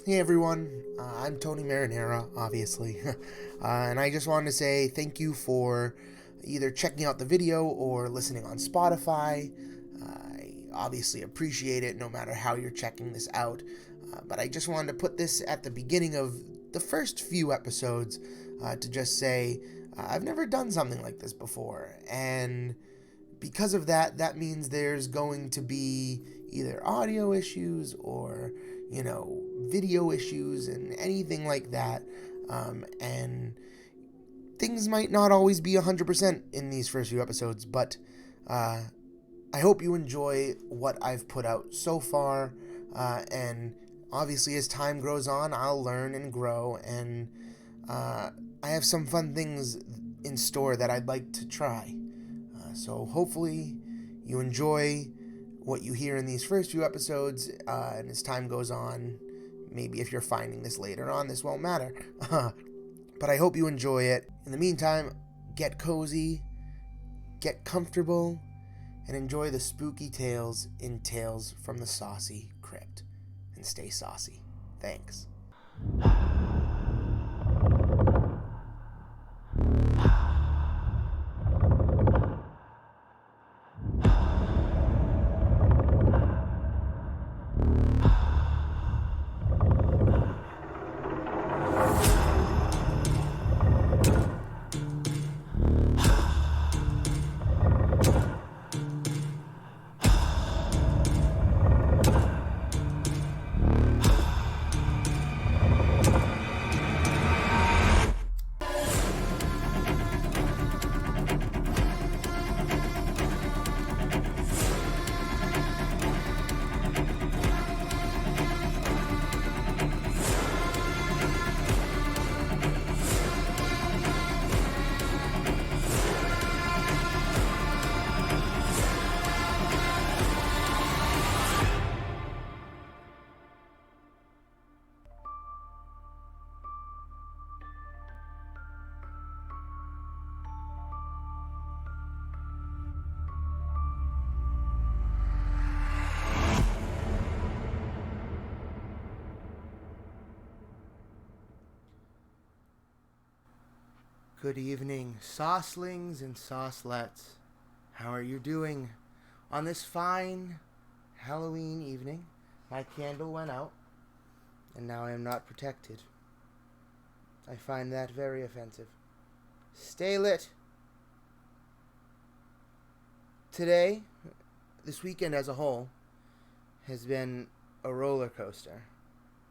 Hey everyone, I'm Tony Marinera, obviously, and I just wanted to say thank you for either checking out the video or listening on Spotify. I obviously appreciate it no matter how you're checking this out, but I just wanted to put this at the beginning of the first few episodes to just say I've never done something like this before, and because of that, that means there's going to be either audio issues or, video issues and anything like that. And things might not always be 100% in these first few episodes, but uh, I hope you enjoy what I've put out so far. And obviously, as time grows on, I'll learn and grow. And I have some fun things in store that I'd like to try. So hopefully you enjoy what you hear in these first few episodes, and as time goes on, maybe if you're finding this later on, this won't matter. But I hope you enjoy it. In the meantime, get cozy, get comfortable, and enjoy the spooky tales in Tales from the Saucy Crypt. And stay saucy. Thanks. Good evening, saucelings and saucelets. How are you doing on this fine Halloween evening? My candle went out, and now I am not protected. I find that very offensive. Stay lit. Today, this weekend as a whole, has been a roller coaster,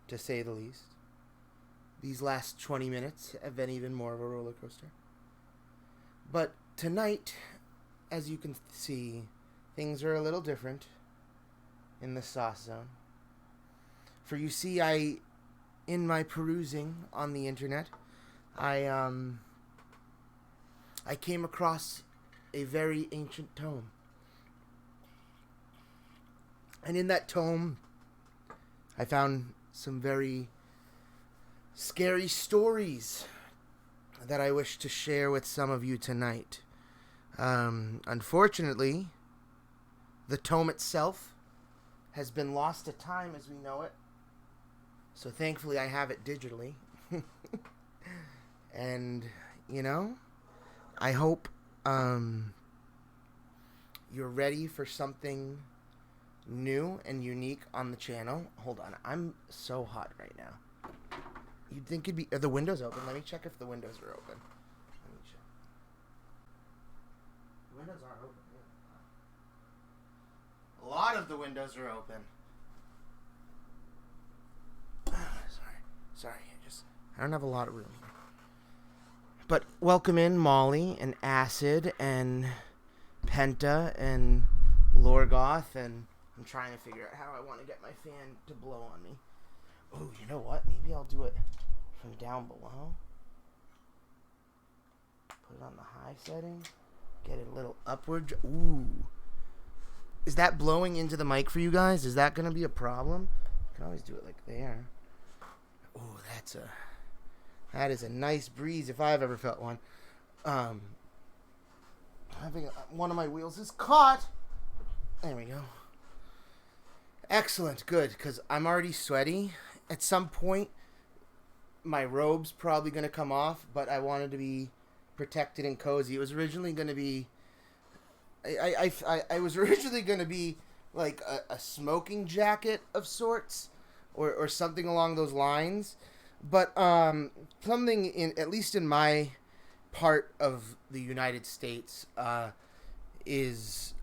to say the least. These last 20 minutes have been even more of a roller coaster. But tonight, as you can see, things are a little different in the sauce zone. For you see, in my perusing on the internet, I came across a very ancient tome. And in that tome, I found some very scary stories that I wish to share with some of you tonight. Unfortunately, the tome itself has been lost to time as we know it. So thankfully I have it digitally. And, I hope you're ready for something new and unique on the channel. Hold on, I'm so hot right now. You'd think it'd be... Are the windows open? Let me check if the windows are open. Let me check. The windows aren't open. Yeah. A lot of the windows are open. Sorry. I don't have a lot of room here. But welcome in Molly and Acid and Penta and Lorgoth, and I'm trying to figure out how I want to get my fan to blow on me. Oh, you know what? Maybe I'll do it from down below. Put it on the high setting. Get it a little upward. Ooh. Is that blowing into the mic for you guys? Is that going to be a problem? I can always do it like there. Ooh, that is a nice breeze if I've ever felt one. One of my wheels is caught. There we go. Excellent, good, because I'm already sweaty, at some point, my robe's probably going to come off, but I wanted to be protected and cozy. It was originally going to be... I was originally going to be like a smoking jacket of sorts, or something along those lines. But something, at least in my part of the United States, is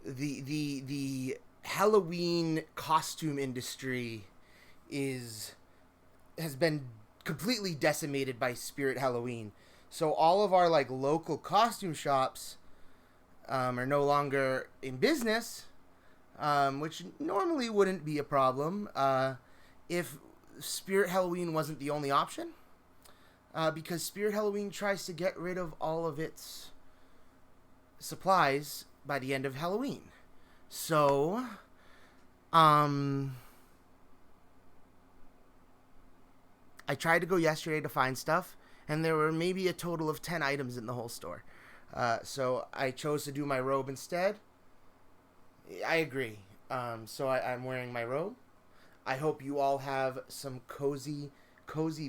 the Halloween costume industry has been completely decimated by Spirit Halloween. So all of our like local costume shops are no longer in business, which normally wouldn't be a problem if Spirit Halloween wasn't the only option. Because Spirit Halloween tries to get rid of all of its supplies by the end of Halloween. So, I tried to go yesterday to find stuff, and there were maybe a total of 10 items in the whole store. So I chose to do my robe instead. I agree. So I'm wearing my robe. I hope you all have some cozy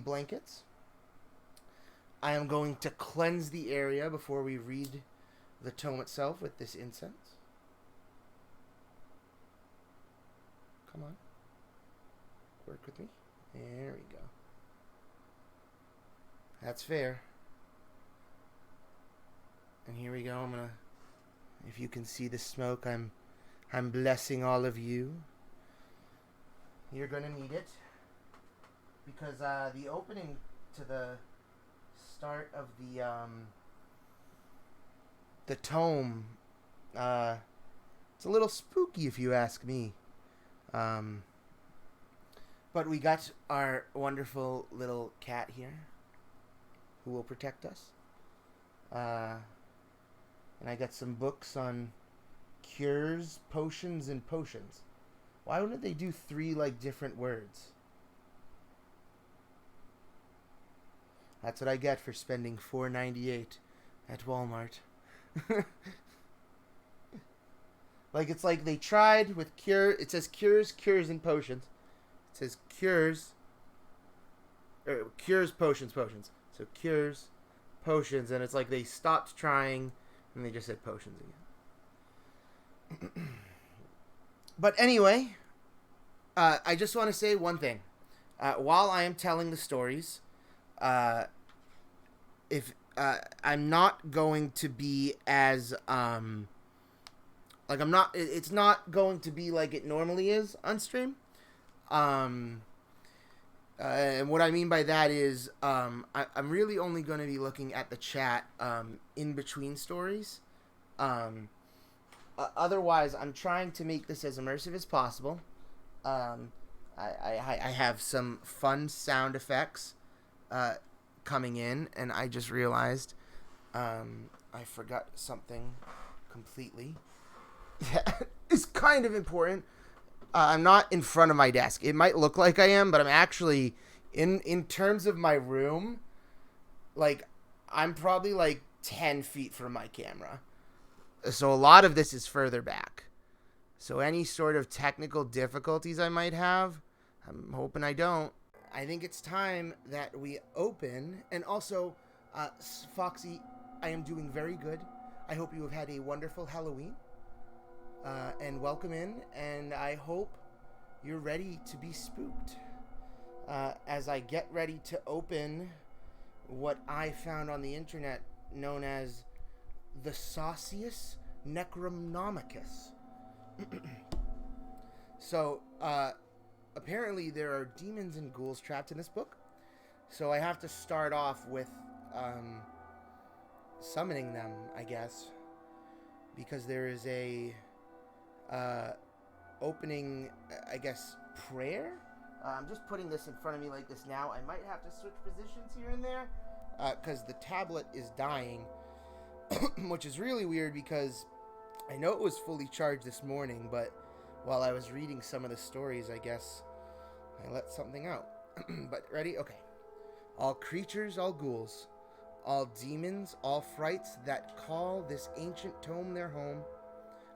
blankets. I am going to cleanse the area before we read the tome itself with this incense. Come on. Work with me. There we go. That's fair. And here we go. I'm gonna, if you can see the smoke, I'm blessing all of you. You're gonna need it because the opening to the start of the tome, it's a little spooky if you ask me. But we got our wonderful little cat here who will protect us. And I got some books on cures, potions, and potions. Why wouldn't they do 3 like different words? That's what I get for spending $4.98 at Walmart. Like, it's like they tried with cure. It says cures, and potions. It says cures, potions. So cures, potions, and it's like they stopped trying and they just said potions again. But anyway, I just want to say one thing. While I am telling the stories, if I'm not going to be as it's not going to be like it normally is on stream. And what I mean by that is I'm really only going to be looking at the chat in between stories. Otherwise, I'm trying to make this as immersive as possible. I have some fun sound effects coming in, and I just realized I forgot something completely. It's kind of important. I'm not in front of my desk. It might look like I am, but I'm actually in terms of my room, like I'm probably like 10 feet from my camera. So a lot of this is further back. So any sort of technical difficulties I might have, I'm hoping I don't. I think it's time that we open. And also, Foxy, I am doing very good. I hope you have had a wonderful Halloween. And welcome in. And I hope you're ready to be spooked. As I get ready to open what I found on the internet known as the Saucius Necronomicus. So, apparently there are demons and ghouls trapped in this book. So I have to start off with summoning them, I guess. Because there is a opening, I guess, prayer? I'm just putting this in front of me like this now. I might have to switch positions here and there. Because the tablet is dying. Which is really weird because I know it was fully charged this morning, but while I was reading some of the stories, I guess I let something out. But ready? Okay. All creatures, all ghouls, all demons, all frights that call this ancient tome their home,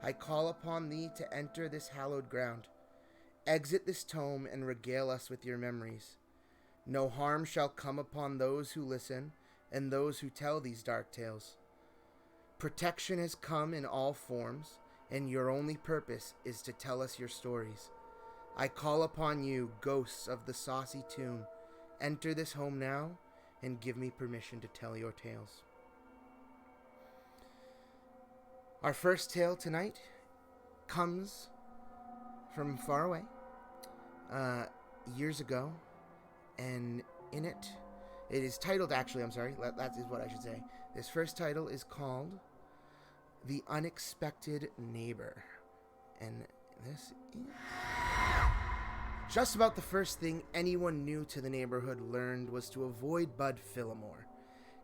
I call upon thee to enter this hallowed ground. Exit this tome and regale us with your memories. No harm shall come upon those who listen and those who tell these dark tales. Protection has come in all forms, and your only purpose is to tell us your stories. I call upon you, ghosts of the Saucy Tomb. Enter this home now, and give me permission to tell your tales. Our first tale tonight comes from far away, years ago, and in it is titled, actually, I'm sorry, that is what I should say. This first title is called The Unexpected Neighbor, and this is just about the first thing anyone new to the neighborhood learned was to avoid Bud Phillimore.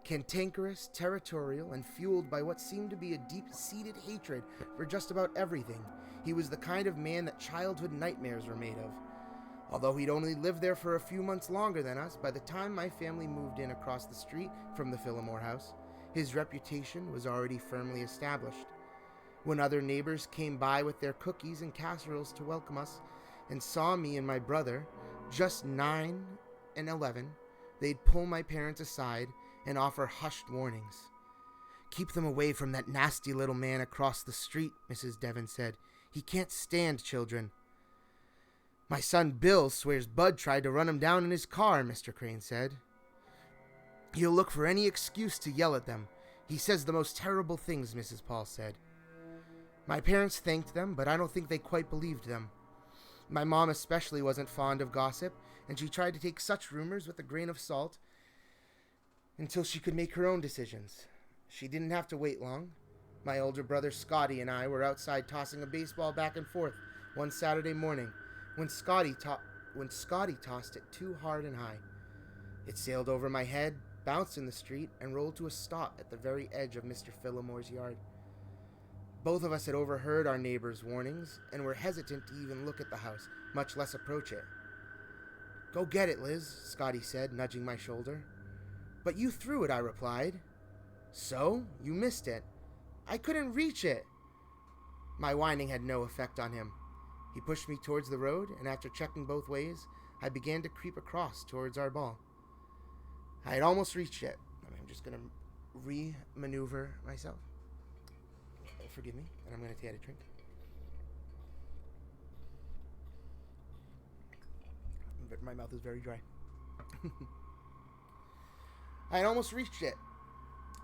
Cantankerous, territorial, and fueled by what seemed to be a deep-seated hatred for just about everything, he was the kind of man that childhood nightmares were made of. Although he'd only lived there for a few months longer than us, by the time my family moved in across the street from the Phillimore house, his reputation was already firmly established. When other neighbors came by with their cookies and casseroles to welcome us, and saw me and my brother, just 9 and 11, they'd pull my parents aside and offer hushed warnings. "Keep them away from that nasty little man across the street," Mrs. Devon said. "He can't stand children." "My son Bill swears Bud tried to run him down in his car," Mr. Crane said. "He'll look for any excuse to yell at them. He says the most terrible things," Mrs. Paul said. My parents thanked them, but I don't think they quite believed them. My mom especially wasn't fond of gossip, and she tried to take such rumors with a grain of salt until she could make her own decisions. She didn't have to wait long. My older brother Scotty and I were outside tossing a baseball back and forth one Saturday morning when Scotty tossed it too hard and high. It sailed over my head, bounced in the street, and rolled to a stop at the very edge of Mr. Phillimore's yard. Both of us had overheard our neighbor's warnings and were hesitant to even look at the house, much less approach it. "Go get it, Liz," Scotty said, nudging my shoulder. "But you threw it," I replied. "So? You missed it." "I couldn't reach it." My whining had no effect on him. He pushed me towards the road, and after checking both ways, I began to creep across towards our ball. I had almost reached it. I'm just going to re-maneuver myself. Forgive me, and I'm going to take a drink. My mouth is very dry. I had almost reached it.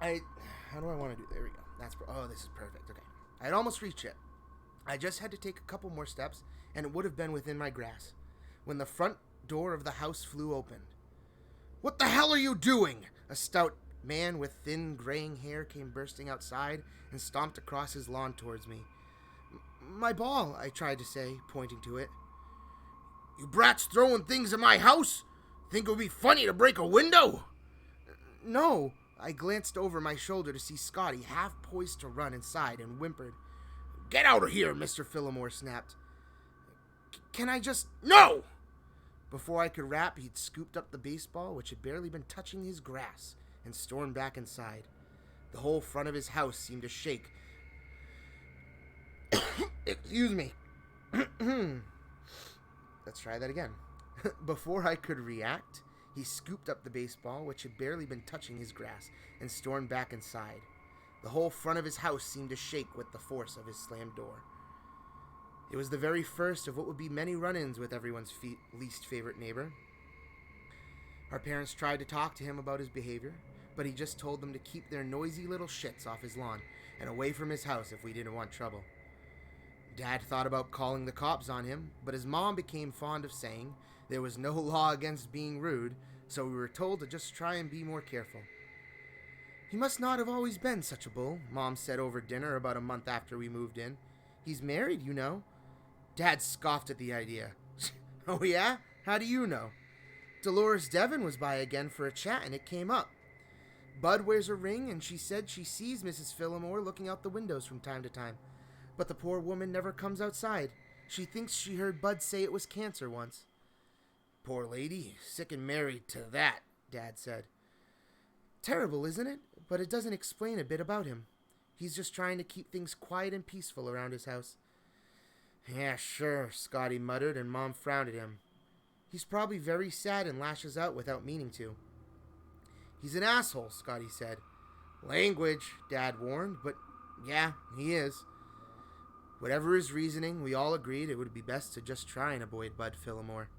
How do I want to do? There we go. This is perfect. Okay. I had almost reached it. I just had to take a couple more steps, and it would have been within my grasp, when the front door of the house flew open. "What the hell are you doing?" A stout man with thin, graying hair came bursting outside and stomped across his lawn towards me. "My ball," I tried to say, pointing to it. "You brats throwing things at my house? Think it would be funny to break a window?" "No." I glanced over my shoulder to see Scotty half poised to run inside and whimpered. "Get out of here," Mr. Phillimore snapped. "Can I just—" "No!" Before I could rap, he'd scooped up the baseball, which had barely been touching his grass, and stormed back inside. The whole front of his house seemed to shake. Excuse me. Let's try that again. Before I could react, he scooped up the baseball, which had barely been touching his grass, and stormed back inside. The whole front of his house seemed to shake with the force of his slammed door. It was the very first of what would be many run-ins with everyone's least favorite neighbor. Our parents tried to talk to him about his behavior, but he just told them to keep their noisy little shits off his lawn and away from his house if we didn't want trouble. Dad thought about calling the cops on him, but his mom became fond of saying there was no law against being rude, so we were told to just try and be more careful. "He must not have always been such a bull," Mom said over dinner about a month after we moved in. "He's married, you know." Dad scoffed at the idea. "Oh yeah? How do you know?" "Dolores Devon was by again for a chat and it came up. Bud wears a ring and she said she sees Mrs. Phillimore looking out the windows from time to time. But the poor woman never comes outside. She thinks she heard Bud say it was cancer once." "Poor lady, sick and married to that," Dad said. "Terrible, isn't it? But it doesn't explain a bit about him. He's just trying to keep things quiet and peaceful around his house. Yeah, sure, Scotty muttered, and Mom frowned at him. He's probably very sad and lashes out without meaning to. He's an asshole, Scotty said. Language, Dad warned, but yeah, he is. Whatever his reasoning, we all agreed it would be best to just try and avoid Bud Fillmore.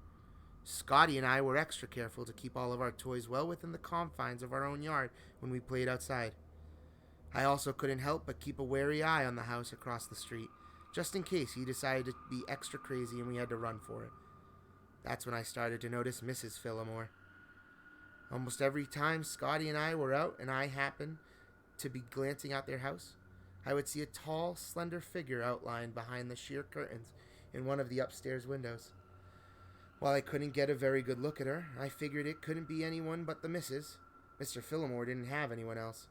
Scotty and I were extra careful to keep all of our toys well within the confines of our own yard when we played outside. I also couldn't help but keep a wary eye on the house across the street, just in case he decided to be extra crazy and we had to run for it. That's when I started to notice Mrs. Fillmore. Almost every time Scotty and I were out and I happened to be glancing out their house, I would see a tall, slender figure outlined behind the sheer curtains in one of the upstairs windows. While I couldn't get a very good look at her, I figured it couldn't be anyone but the missus. Mr. Fillmore didn't have anyone else.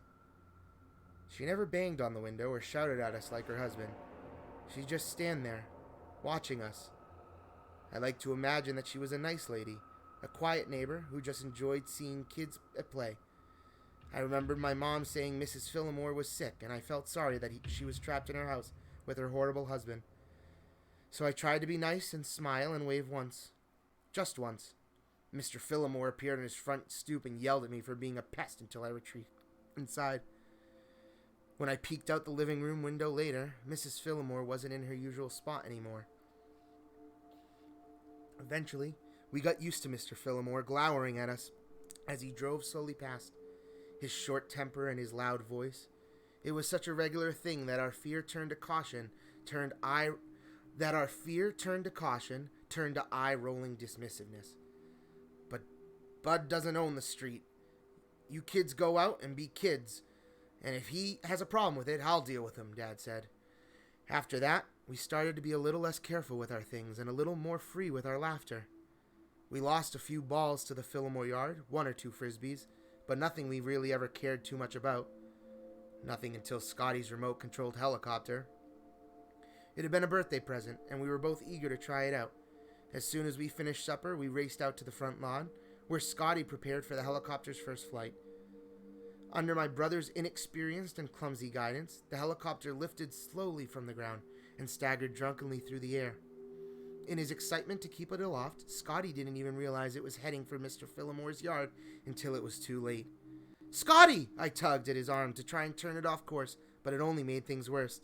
She never banged on the window or shouted at us like her husband. She'd just stand there, watching us. I like to imagine that she was a nice lady, a quiet neighbor who just enjoyed seeing kids at play. I remembered my mom saying Mrs. Fillmore was sick, and I felt sorry that she was trapped in her house with her horrible husband. So I tried to be nice and smile and wave once. Just once. Mr. Fillmore appeared on his front stoop and yelled at me for being a pest until I retreated inside. When I peeked out the living room window later, Mrs. Fillmore wasn't in her usual spot anymore. Eventually, we got used to Mr. Fillmore glowering at us as he drove slowly past. His short temper and his loud voice. It was such a regular thing that our fear turned to eye-rolling dismissiveness. But Bud doesn't own the street. You kids go out and be kids, and if he has a problem with it, I'll deal with him, Dad said. After that, we started to be a little less careful with our things and a little more free with our laughter. We lost a few balls to the Fillmore yard, 1 or 2 frisbees, but nothing we really ever cared too much about. Nothing until Scotty's remote-controlled helicopter. It had been a birthday present, and we were both eager to try it out. As soon as we finished supper, we raced out to the front lawn, where Scotty prepared for the helicopter's first flight. Under my brother's inexperienced and clumsy guidance, the helicopter lifted slowly from the ground and staggered drunkenly through the air. In his excitement to keep it aloft, Scotty didn't even realize it was heading for Mr. Fillmore's yard until it was too late. "Scotty!" I tugged at his arm to try and turn it off course, but it only made things worse.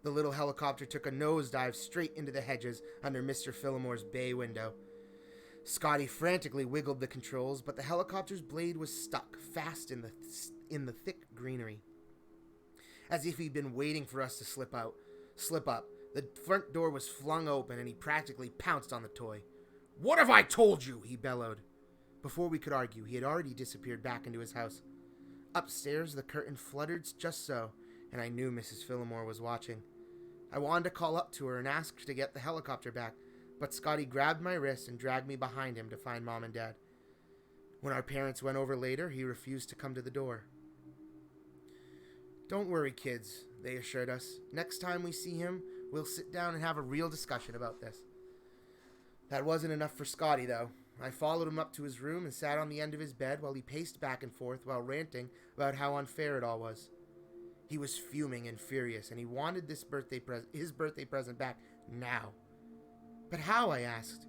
The little helicopter took a nosedive straight into the hedges under Mr. Fillmore's bay window. Scotty frantically wiggled the controls, but the helicopter's blade was stuck fast in the thick greenery. As if he'd been waiting for us to slip up. The front door was flung open, and he practically pounced on the toy. "What have I told you?" he bellowed. Before we could argue, he had already disappeared back into his house. Upstairs, the curtain fluttered just so, and I knew Mrs. Fillmore was watching. I wanted to call up to her and ask to get the helicopter back, but Scotty grabbed my wrist and dragged me behind him to find Mom and Dad. When our parents went over later, he refused to come to the door. "Don't worry, kids," they assured us. "Next time we see him, we'll sit down and have a real discussion about this." That wasn't enough for Scotty, though. I followed him up to his room and sat on the end of his bed while he paced back and forth while ranting about how unfair it all was. He was fuming and furious, and he wanted his birthday present back now. "But how?" I asked.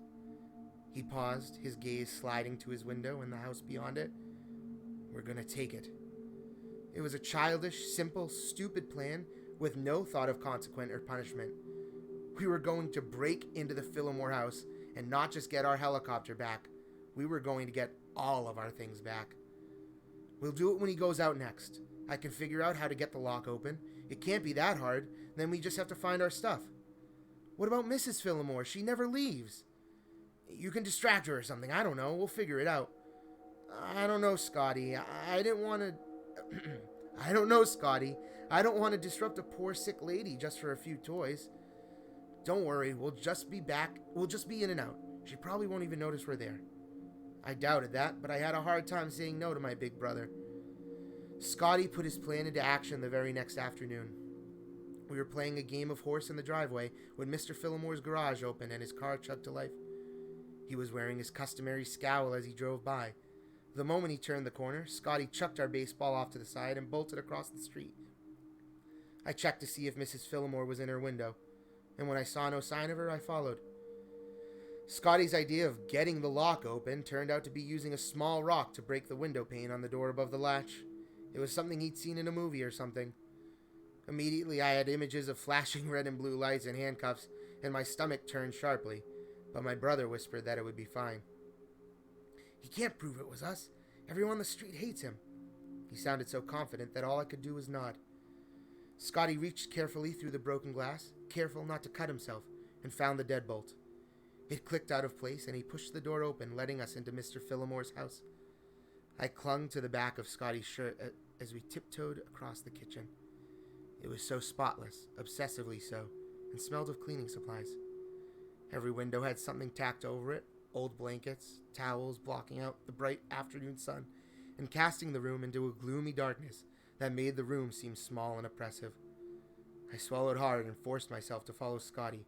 He paused, his gaze sliding to his window and the house beyond it. "We're gonna take it." It was a childish, simple, stupid plan with no thought of consequence or punishment. We were going to break into the Fillmore house and not just get our helicopter back. We were going to get all of our things back. "We'll do it when he goes out next. I can figure out how to get the lock open. It can't be that hard. Then we just have to find our stuff." "What about Mrs. Fillmore? She never leaves." "You can distract her or something. I don't know. We'll figure it out." I don't know, Scotty. I don't want to disrupt a poor sick lady just for a few toys. "Don't worry. We'll just be back. We'll just be in and out. She probably won't even notice we're there." I doubted that, but I had a hard time saying no to my big brother. Scotty put his plan into action the very next afternoon. We were playing a game of horse in the driveway when Mr. Fillmore's garage opened and his car chugged to life. He was wearing his customary scowl as he drove by. The moment he turned the corner, Scotty chucked our baseball off to the side and bolted across the street. I checked to see if Mrs. Fillmore was in her window. and when I saw no sign of her, I followed. Scotty's idea of getting the lock open turned out to be using a small rock to break the window pane on the door above the latch. It was something he'd seen in a movie or something. Immediately, I had images of flashing red and blue lights and handcuffs, and my stomach turned sharply, but my brother whispered that it would be fine. "He can't prove it was us. Everyone on the street hates him." He sounded so confident that all I could do was nod. Scotty reached carefully through the broken glass, careful not to cut himself, and found the deadbolt. It clicked out of place, and he pushed the door open, letting us into Mr. Phillamore's house. I clung to the back of Scotty's shirt as we tiptoed across the kitchen. It was so spotless, obsessively so, and smelled of cleaning supplies. Every window had something tacked over it, old blankets, towels blocking out the bright afternoon sun, and casting the room into a gloomy darkness that made the room seem small and oppressive. I swallowed hard and forced myself to follow Scotty.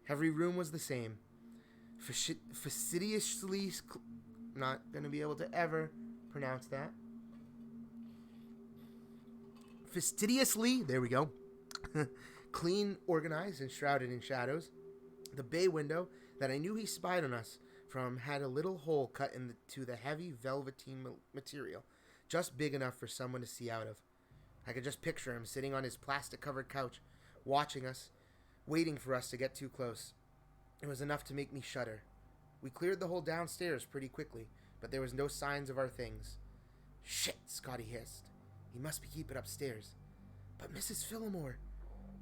Every room was the same. Fastidiously, not going to be able to ever pronounce that. Fastidiously, there we go. Clean, organized, and shrouded in shadows. The bay window that I knew he spied on us from had a little hole cut into the heavy velveteen material, just big enough for someone to see out of. I could just picture him sitting on his plastic-covered couch, watching us, waiting for us to get too close. It was enough to make me shudder. We cleared the whole downstairs pretty quickly, but there was no signs of our things. "Shit," Scotty hissed. "He must be keeping upstairs." "But Mrs. Phillimore,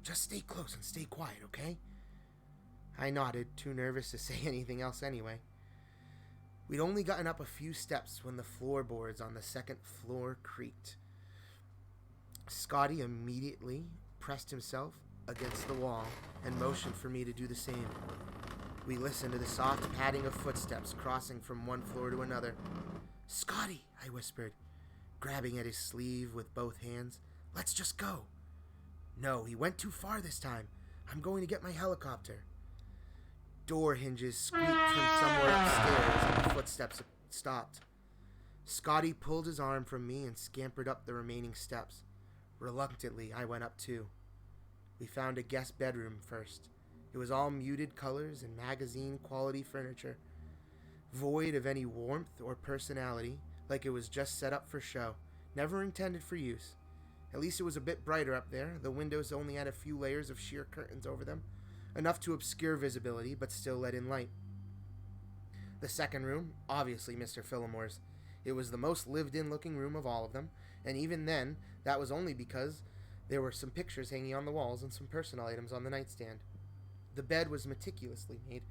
just stay close and stay quiet, okay?" I nodded, too nervous to say anything else anyway. We'd only gotten up a few steps when the floorboards on the second floor creaked. Scotty immediately pressed himself against the wall and motioned for me to do the same. We listened to the soft padding of footsteps crossing from one floor to another. "Scotty," I whispered, grabbing at his sleeve with both hands. "Let's just go." "No, he went too far this time. I'm going to get my helicopter." Door hinges squeaked from somewhere upstairs and the footsteps stopped. Scotty pulled his arm from me and scampered up the remaining steps. Reluctantly, I went up too. We found a guest bedroom first. It was all muted colors and magazine-quality furniture, void of any warmth or personality, like it was just set up for show, never intended for use. At least it was a bit brighter up there. The windows only had a few layers of sheer curtains over them, enough to obscure visibility, but still let in light. The second room, obviously Mr. Phillamore's. It was the most lived-in looking room of all of them, and even then, that was only because there were some pictures hanging on the walls and some personal items on the nightstand. The bed was meticulously made.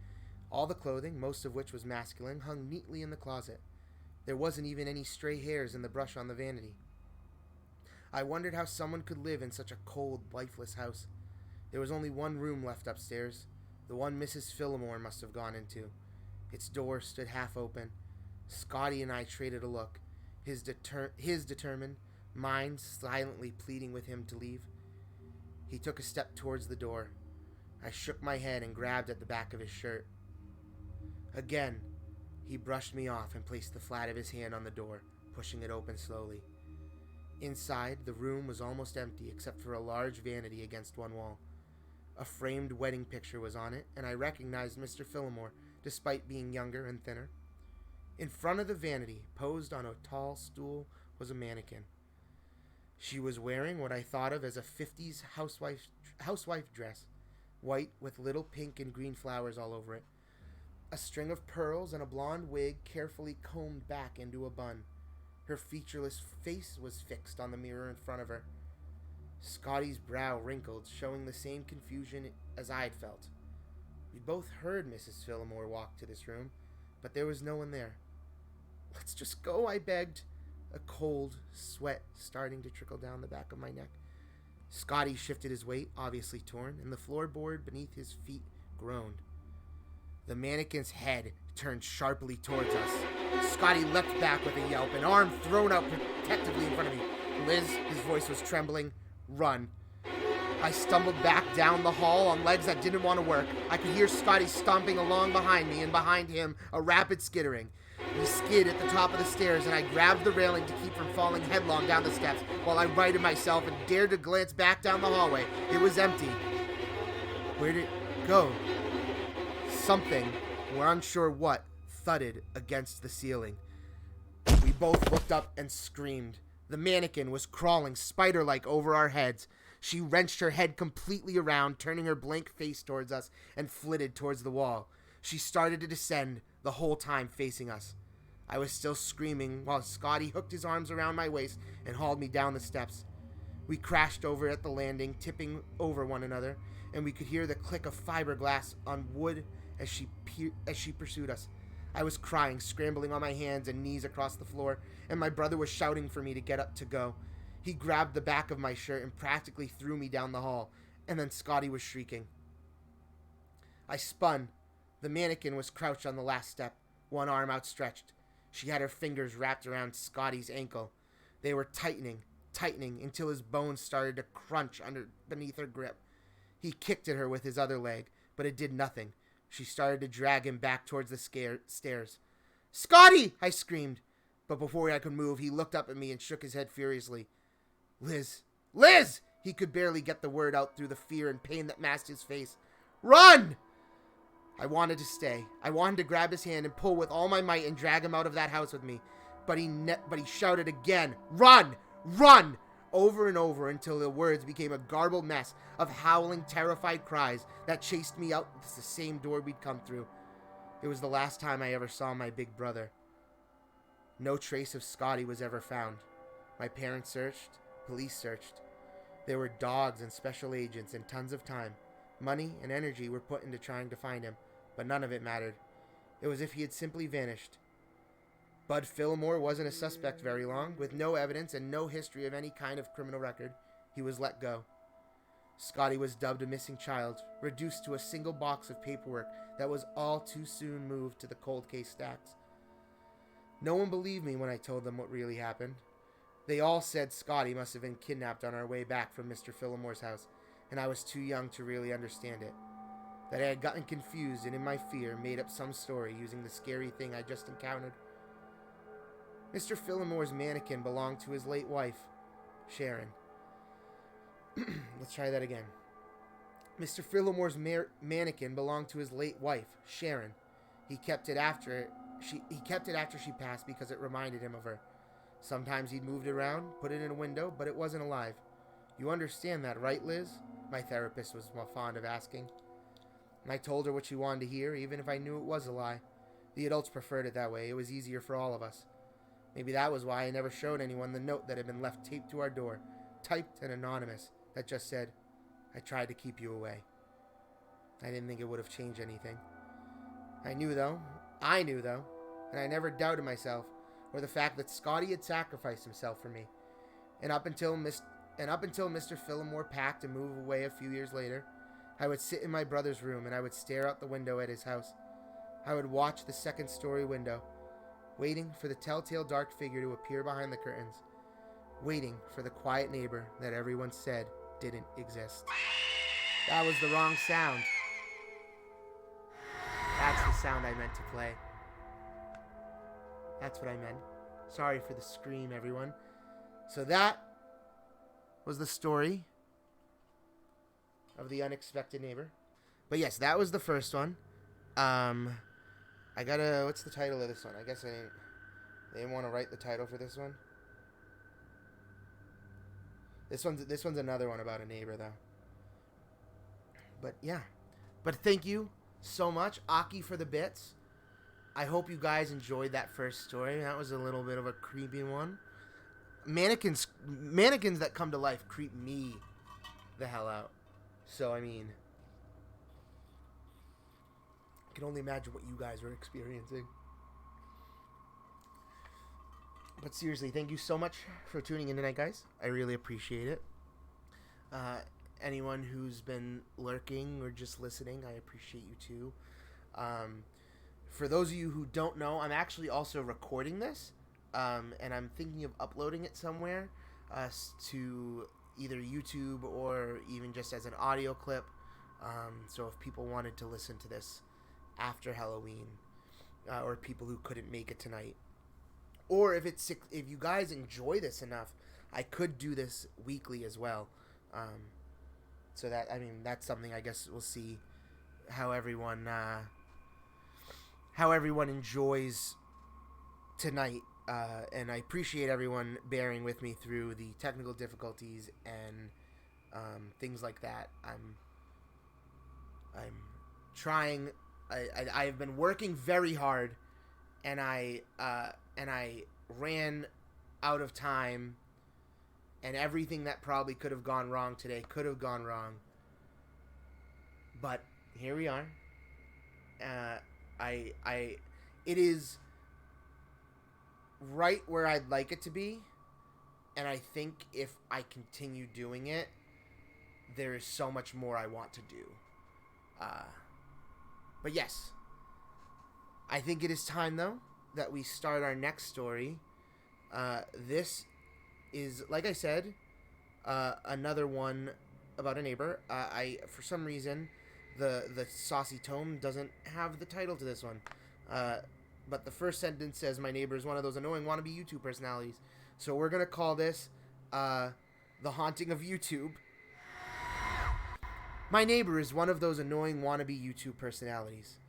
All the clothing, most of which was masculine, hung neatly in the closet. There wasn't even any stray hairs in the brush on the vanity. I wondered how someone could live in such a cold, lifeless house. There was only one room left upstairs, the one Mrs. Phillimore must have gone into. Its door stood half open. Scotty and I traded a look, his determined, mine silently pleading with him to leave. He took a step towards the door. I shook my head and grabbed at the back of his shirt. Again, he brushed me off and placed the flat of his hand on the door, pushing it open slowly. Inside, the room was almost empty except for a large vanity against one wall. A framed wedding picture was on it, and I recognized Mr. Phillimore, despite being younger and thinner. In front of the vanity, posed on a tall stool, was a mannequin. She was wearing what I thought of as a 50s housewife dress, white with little pink and green flowers all over it. A string of pearls and a blonde wig carefully combed back into a bun. Her featureless face was fixed on the mirror in front of her. Scotty's brow wrinkled, showing the same confusion as I'd felt. We'd both heard Mrs. Phillimore walk to this room, but there was no one there. "Let's just go," I begged, a cold sweat starting to trickle down the back of my neck. Scotty shifted his weight, obviously torn, and the floorboard beneath his feet groaned. The mannequin's head turned sharply towards us. Scotty leapt back with a yelp, an arm thrown out protectively in front of me. "Liz," his voice was trembling, "run." I stumbled back down the hall on legs that didn't want to work. I could hear Scotty stomping along behind me, and behind him, a rapid skittering. We skid at the top of the stairs, and I grabbed the railing to keep from falling headlong down the steps, while I righted myself and dared to glance back down the hallway. It was empty. Where'd it go? Something, we're unsure what, thudded against the ceiling. We both looked up and screamed. The mannequin was crawling spider-like over our heads. She wrenched her head completely around, turning her blank face towards us, and flitted towards the wall. She started to descend, the whole time facing us. I was still screaming while Scotty hooked his arms around my waist and hauled me down the steps. We crashed over at the landing, tipping over one another, and we could hear the click of fiberglass on wood as she pursued us. I was crying, scrambling on my hands and knees across the floor, and my brother was shouting for me to get up to go. He grabbed the back of my shirt and practically threw me down the hall, and then Scotty was shrieking. I spun. The mannequin was crouched on the last step, one arm outstretched. She had her fingers wrapped around Scotty's ankle. They were tightening until his bones started to crunch beneath her grip. He kicked at her with his other leg, but it did nothing. She started to drag him back towards the stairs. "Scotty!" I screamed. But before I could move, he looked up at me and shook his head furiously. Liz! Liz! He could barely get the word out through the fear and pain that masked his face. "Run!" I wanted to stay. I wanted to grab his hand and pull with all my might and drag him out of that house with me. But he shouted again, "Run! Run!" over and over until the words became a garbled mess of howling, terrified cries that chased me out the same door we'd come through. It was the last time I ever saw my big brother. No trace of Scotty was ever found. My parents searched. Police searched. There were dogs and special agents and tons of time. Money and energy were put into trying to find him, but none of it mattered. It was as if he had simply vanished. Bud Fillmore wasn't a suspect very long. With no evidence and no history of any kind of criminal record, he was let go. Scotty was dubbed a missing child, reduced to a single box of paperwork that was all too soon moved to the cold case stacks. No one believed me when I told them what really happened. They all said Scotty must have been kidnapped on our way back from Mr. Fillmore's house, and I was too young to really understand it. That I had gotten confused and in my fear made up some story using the scary thing I just encountered. Mr. Fillmore's mannequin belonged to his late wife, Sharon. Let's try that again. Mr. Fillmore's mannequin belonged to his late wife, Sharon. He kept it after she passed because it reminded him of her. Sometimes he'd moved it around, put it in a window, but it wasn't alive. You understand that, right, Liz? My therapist was fond of asking. And I told her what she wanted to hear, even if I knew it was a lie. The adults preferred it that way. It was easier for all of us. Maybe that was why I never showed anyone the note that had been left taped to our door, typed and anonymous, that just said, "I tried to keep you away." I didn't think it would have changed anything. I knew though, and I never doubted myself, or the fact that Scotty had sacrificed himself for me. And up until Mr. Fillmore packed and moved away a few years later, I would sit in my brother's room and I would stare out the window at his house. I would watch the second-story window, waiting for the telltale dark figure to appear behind the curtains, waiting for the quiet neighbor that everyone said didn't exist. That was the wrong sound. That's the sound I meant to play. That's what I meant. Sorry for the scream, everyone. So that was the story of the unexpected neighbor. But yes, that was the first one. What's the title of this one? I guess they didn't want to write the title for this one. This one's another one about a neighbor, though. But yeah. But thank you so much, Aki, for the bits. I hope you guys enjoyed that first story. That was a little bit of a creepy one. Mannequins that come to life creep me the hell out. So, I mean, I can only imagine what you guys were experiencing. But seriously, thank you so much for tuning in tonight, guys. I really appreciate it. Anyone who's been lurking or just listening, I appreciate you too. For those of you who don't know, I'm actually also recording this, and I'm thinking of uploading it somewhere to either YouTube or even just as an audio clip. So if people wanted to listen to this after Halloween, or people who couldn't make it tonight, or if you guys enjoy this enough, I could do this weekly as well. So that, I mean, that's something I guess we'll see how everyone enjoys tonight. And I appreciate everyone bearing with me through the technical difficulties and things like that. I'm trying. I've been working very hard, and I ran out of time, and everything that probably could have gone wrong today could have gone wrong. But here we are. It is right where I'd like it to be, and I think if I continue doing it, there is so much more I want to do. But yes, I think it is time, though, that we start our next story. This is, like I said, another one about a neighbor. For some reason, the Saucy tome doesn't have the title to this one. But the first sentence says, my neighbor is one of those annoying wannabe YouTube personalities. So we're going to call this The Haunting of YouTube. My neighbor is one of those annoying wannabe YouTube personalities.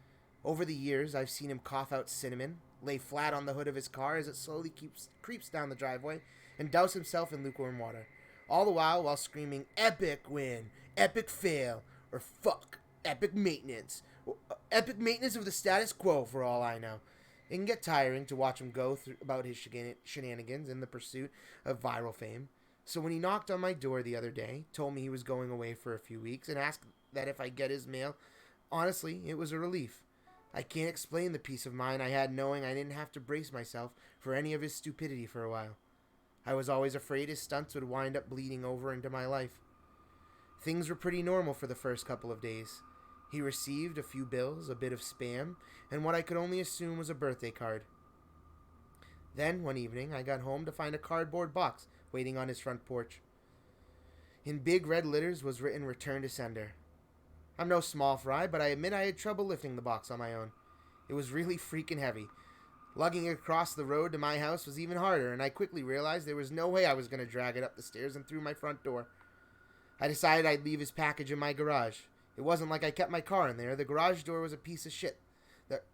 Over the years, I've seen him cough out cinnamon, lay flat on the hood of his car as it slowly creeps down the driveway, and douse himself in lukewarm water. All the while screaming, epic win, epic fail, or fuck, epic maintenance. Epic maintenance of the status quo, for all I know. It can get tiring to watch him go about his shenanigans in the pursuit of viral fame. So when he knocked on my door the other day, told me he was going away for a few weeks, and asked that if I get his mail, honestly, it was a relief. I can't explain the peace of mind I had knowing I didn't have to brace myself for any of his stupidity for a while. I was always afraid his stunts would wind up bleeding over into my life. Things were pretty normal for the first couple of days. He received a few bills, a bit of spam, and what I could only assume was a birthday card. Then, one evening, I got home to find a cardboard box waiting on his front porch. In big red letters was written, "Return to sender." I'm no small fry, but I admit I had trouble lifting the box on my own. It was really freaking heavy. Lugging it across the road to my house was even harder, and I quickly realized there was no way I was going to drag it up the stairs and through my front door. I decided I'd leave his package in my garage. It wasn't like I kept my car in there. The garage door was a piece of shit. Let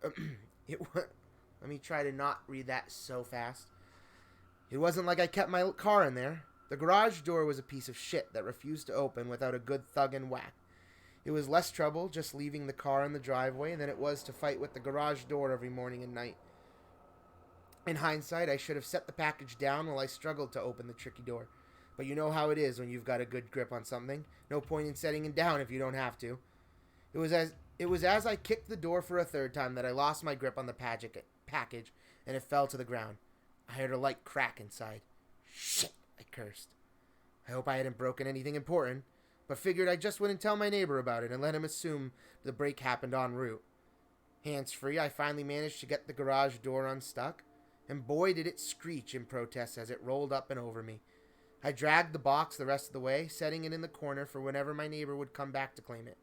me try to not read that so fast. It wasn't like I kept my car in there. The garage door was a piece of shit that refused to open without a good thug and whack. It was less trouble just leaving the car in the driveway than it was to fight with the garage door every morning and night. In hindsight, I should have set the package down while I struggled to open the tricky door. But you know how it is when you've got a good grip on something. No point in setting it down if you don't have to. It was as I kicked the door for a third time that I lost my grip on the package and it fell to the ground. I heard a light crack inside. Shit, I cursed. I hope I hadn't broken anything important, but figured I just wouldn't tell my neighbor about it and let him assume the break happened en route. Hands-free, I finally managed to get the garage door unstuck, and boy did it screech in protest as it rolled up and over me. I dragged the box the rest of the way, setting it in the corner for whenever my neighbor would come back to claim it.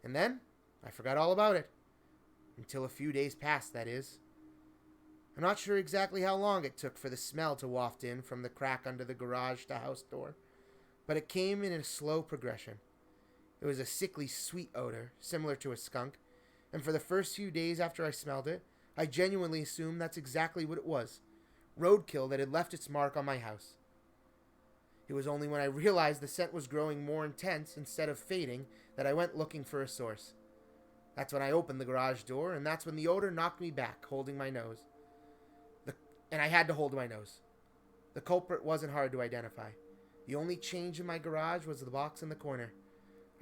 And then, I forgot all about it. Until a few days passed, that is. I'm not sure exactly how long it took for the smell to waft in from the crack under the garage to house door, but it came in a slow progression. It was a sickly sweet odor, similar to a skunk, and for the first few days after I smelled it, I genuinely assumed that's exactly what it was. Roadkill that had left its mark on my house. It was only when I realized the scent was growing more intense instead of fading that I went looking for a source. That's when I opened the garage door, and that's when the odor knocked me back, holding my nose. And I had to hold my nose. The culprit wasn't hard to identify. The only change in my garage was the box in the corner.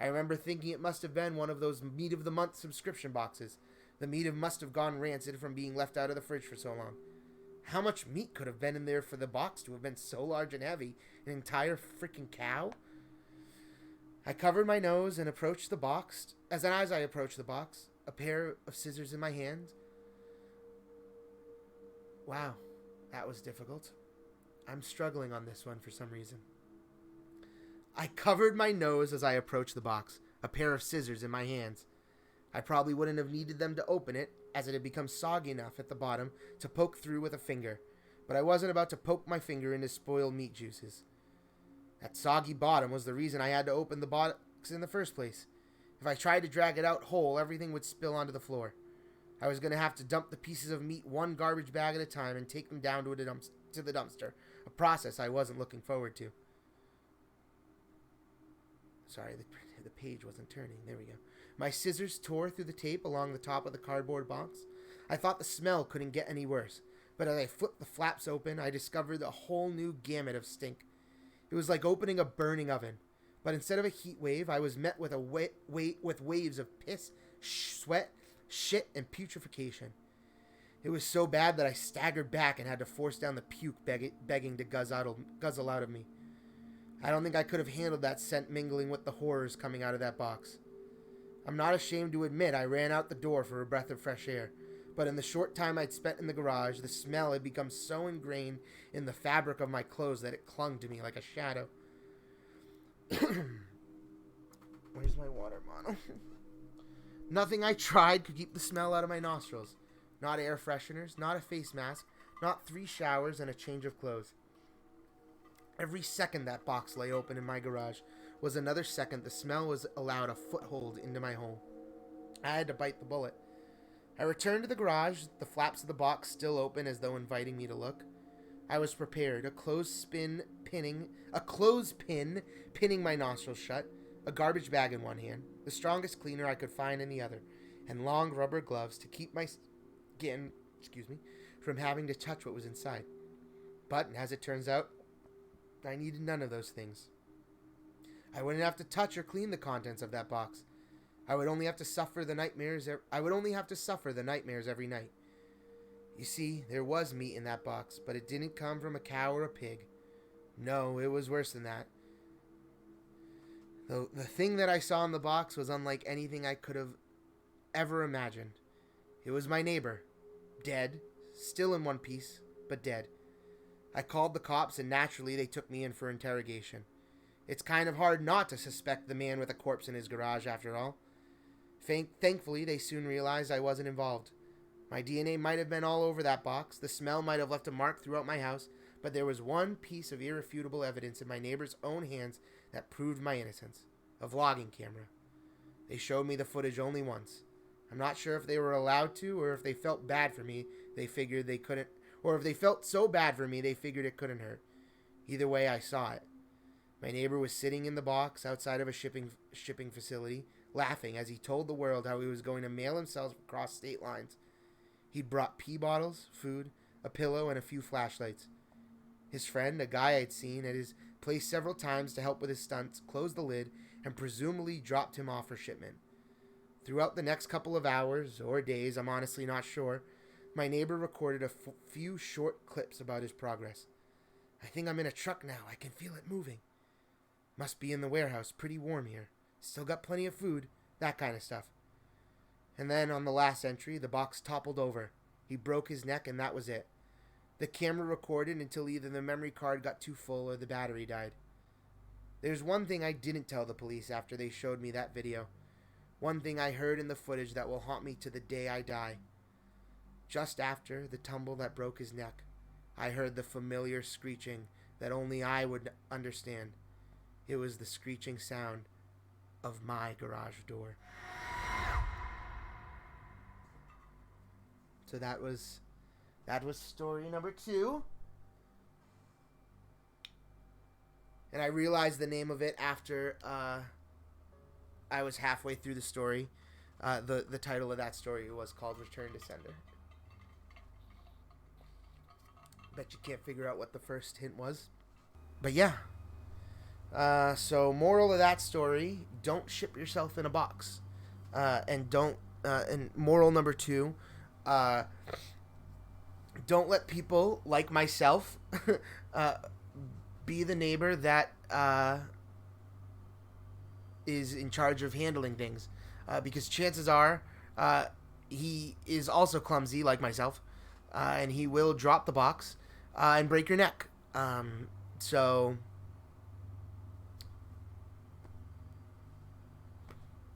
I remember thinking it must have been one of those meat of the month subscription boxes. The meat must have gone rancid from being left out of the fridge for so long. How much meat could have been in there for the box to have been so large and heavy? An entire freaking cow? I covered my nose and approached the box. As I approached the box, a pair of scissors in my hand. Wow, that was difficult. I'm struggling on this one for some reason. I covered my nose as I approached the box, a pair of scissors in my hands. I probably wouldn't have needed them to open it, as it had become soggy enough at the bottom to poke through with a finger, but I wasn't about to poke my finger into spoiled meat juices. That soggy bottom was the reason I had to open the in the first place. If I tried to drag it out whole, everything would spill onto the floor. I was going to have to dump the pieces of meat one garbage bag at a time and take them down to the dumpster, a process I wasn't looking forward to. Sorry, the page wasn't turning. There we go. My scissors tore through the tape along the top of the cardboard box. I thought the smell couldn't get any worse, but as I flipped the flaps open, I discovered a whole new gamut of stink. It was like opening a burning oven, but instead of a heat wave, I was met with with waves of piss, sweat, shit, and putrefaction. It was so bad that I staggered back and had to force down the puke, begging to guzzle out of me. I don't think I could have handled that scent mingling with the horrors coming out of that box. I'm not ashamed to admit I ran out the door for a breath of fresh air, but in the short time I'd spent in the garage, the smell had become so ingrained in the fabric of my clothes that it clung to me like a shadow. Where's my water bottle? Nothing I tried could keep the smell out of my nostrils. Not air fresheners, not a face mask, not 3 showers and a change of clothes. Every second that box lay open in my garage was another second the smell was allowed a foothold into my home. I had to bite the bullet. I returned to the garage, the flaps of the box still open as though inviting me to look. I was prepared, a clothespin pinning my nostrils shut, a garbage bag in one hand, the strongest cleaner I could find in the other, and long rubber gloves to keep my skin, from having to touch what was inside. But, as it turns out, I needed none of those things. I wouldn't have to touch or clean the contents of that box. I would only have to suffer the nightmares every night. You see, there was meat in that box, but it didn't come from a cow or a pig. No, it was worse than that. The thing that I saw in the box was unlike anything I could have ever imagined. It was my neighbor. Dead. Still in one piece, but dead. I called the cops, and naturally they took me in for interrogation. It's kind of hard not to suspect the man with a corpse in his garage, after all. Thankfully, they soon realized I wasn't involved. My DNA might have been all over that box, the smell might have left a mark throughout my house, but there was one piece of irrefutable evidence in my neighbor's own hands that proved my innocence. A vlogging camera. They showed me the footage only once. I'm not sure if they were allowed to, or if they felt bad for me, they figured they couldn't, or if they felt so bad for me, they figured it couldn't hurt. Either way, I saw it. My neighbor was sitting in the box outside of a shipping facility, laughing as he told the world how he was going to mail himself across state lines. He'd brought pee bottles, food, a pillow, and a few flashlights. His friend, a guy I'd seen at his place several times to help with his stunts, closed the lid and presumably dropped him off for shipment. Throughout the next couple of hours, or days, I'm honestly not sure, my neighbor recorded a few short clips about his progress. I think I'm in a truck now. I can feel it moving. Must be in the warehouse. Pretty warm here. Still got plenty of food. That kind of stuff. And then on the last entry, the box toppled over. He broke his neck and that was it. The camera recorded until either the memory card got too full or the battery died. There's one thing I didn't tell the police after they showed me that video. One thing I heard in the footage that will haunt me to the day I die. Just after the tumble that broke his neck, I heard the familiar screeching that only I would understand. It was the screeching sound of my garage door. So that was story number 2. And I realized the name of it after I was halfway through the story. The title of that story was called Return to Sender. Bet you can't figure out what the first hint was. But yeah. So moral of that story, don't ship yourself in a box. And moral number 2, don't let people like myself be the neighbor that is in charge of handling things. Because chances are he is also clumsy like myself. And he will drop the box and break your neck. So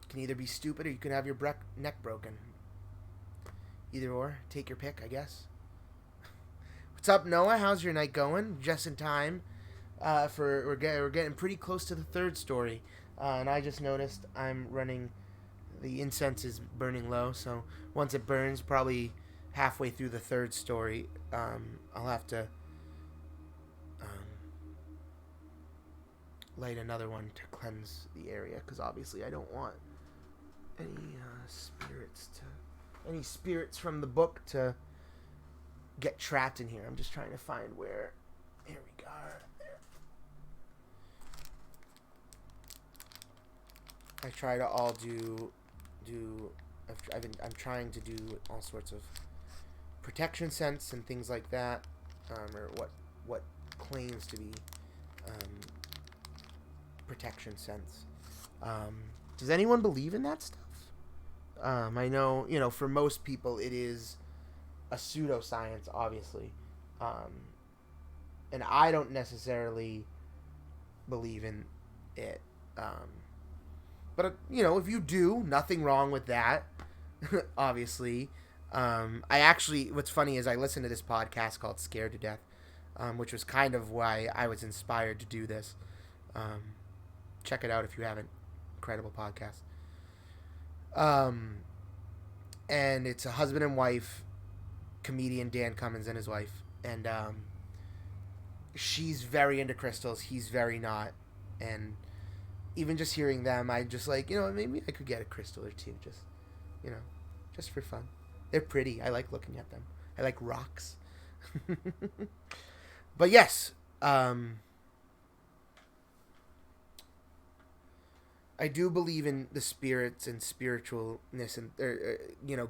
you can either be stupid or you can have your neck broken. Either or, take your pick, I guess. What's up, Noah? How's your night going? Just in time for we're getting pretty close to the third story. And I just noticed I'm running, the incense is burning low, so once it burns, probably halfway through the third story, I'll have to light another one to cleanse the area, because obviously I don't want any spirits from the book to get trapped in here. I'm just trying to find where. Here we go. There. I try to all I'm trying to do all sorts of protection scents and things like that, or what claims to be protection scents. Does anyone believe in that stuff? I know, for most people it is a pseudoscience, obviously. And I don't necessarily believe in it. But, if you do, nothing wrong with that, obviously. What's funny is I listened to this podcast called Scared to Death, which was kind of why I was inspired to do this. Check it out if you haven't. Incredible podcast. And it's a husband and wife, comedian Dan Cummins and his wife, and she's very into crystals, he's very not, and even just hearing them, I just like, maybe I could get a crystal or two, just for fun. They're pretty. I like looking at them. I like rocks. But yes, I do believe in the spirits and spiritualness and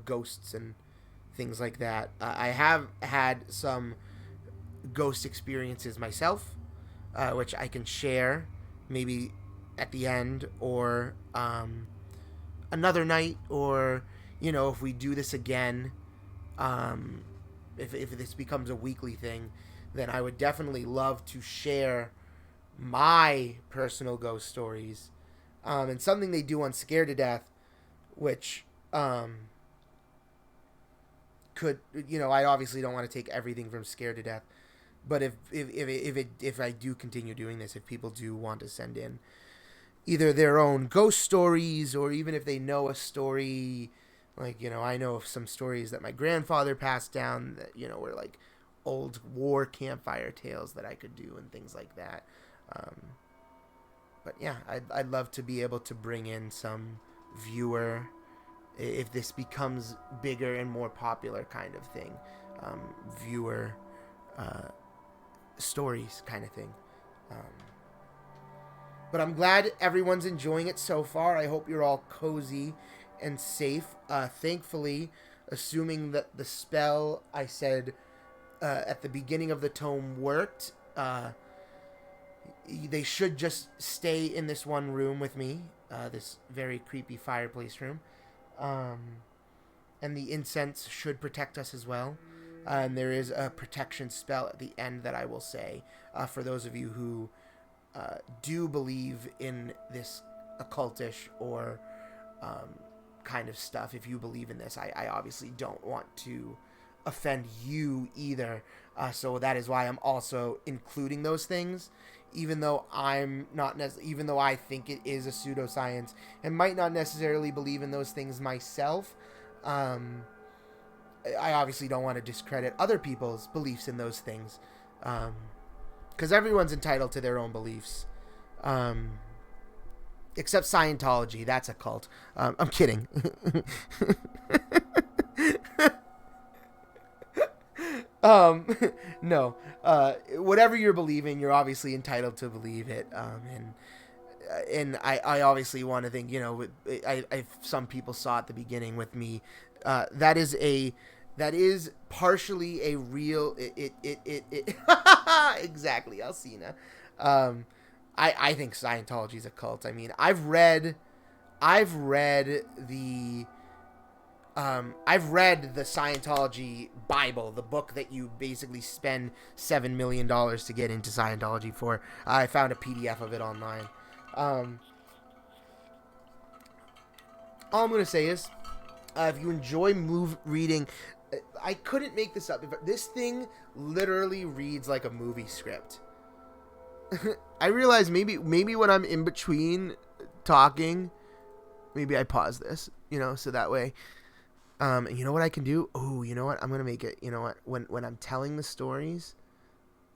ghosts and things like that. I have had some ghost experiences myself, which I can share maybe at the end, or another night, or if we do this again, if this becomes a weekly thing, then I would definitely love to share my personal ghost stories. And something they do on Scared to Death, which could, I obviously don't want to take everything from Scared to Death, but if I do continue doing this, if people do want to send in either their own ghost stories, or even if they know a story, like, I know of some stories that my grandfather passed down that, were like old war campfire tales that I could do and things like that. But yeah, I'd love to be able to bring in some viewer, if this becomes bigger and more popular kind of thing, viewer stories kind of thing. But I'm glad everyone's enjoying it so far. I hope you're all cozy and safe. Thankfully, assuming that the spell I said at the beginning of the tome worked, they should just stay in this one room with me, this very creepy fireplace room. And the incense should protect us as well. And there is a protection spell at the end that I will say, for those of you who do believe in this occultish or kind of stuff. If you believe in this, I obviously don't want to offend you either. So that is why I'm also including those things, even though even though I think it is a pseudoscience and might not necessarily believe in those things myself. I obviously don't want to discredit other people's beliefs in those things, because everyone's entitled to their own beliefs, except Scientology. That's a cult. I'm kidding. No. Whatever you're believing, you're obviously entitled to believe it. And I obviously want to think, I some people saw at the beginning with me, that is partially a real, exactly, Alcina. I think Scientology is a cult. I mean, I've read the Scientology Bible, the book that you basically spend $7 million to get into Scientology for. I found a PDF of it online. All I'm going to say is, if you enjoy reading, I couldn't make this up. This thing literally reads like a movie script. I realize maybe when I'm in between talking, maybe I pause this, so that way. And you know what I can do? Oh, you know what? I'm gonna make it. You know what? When I'm telling the stories,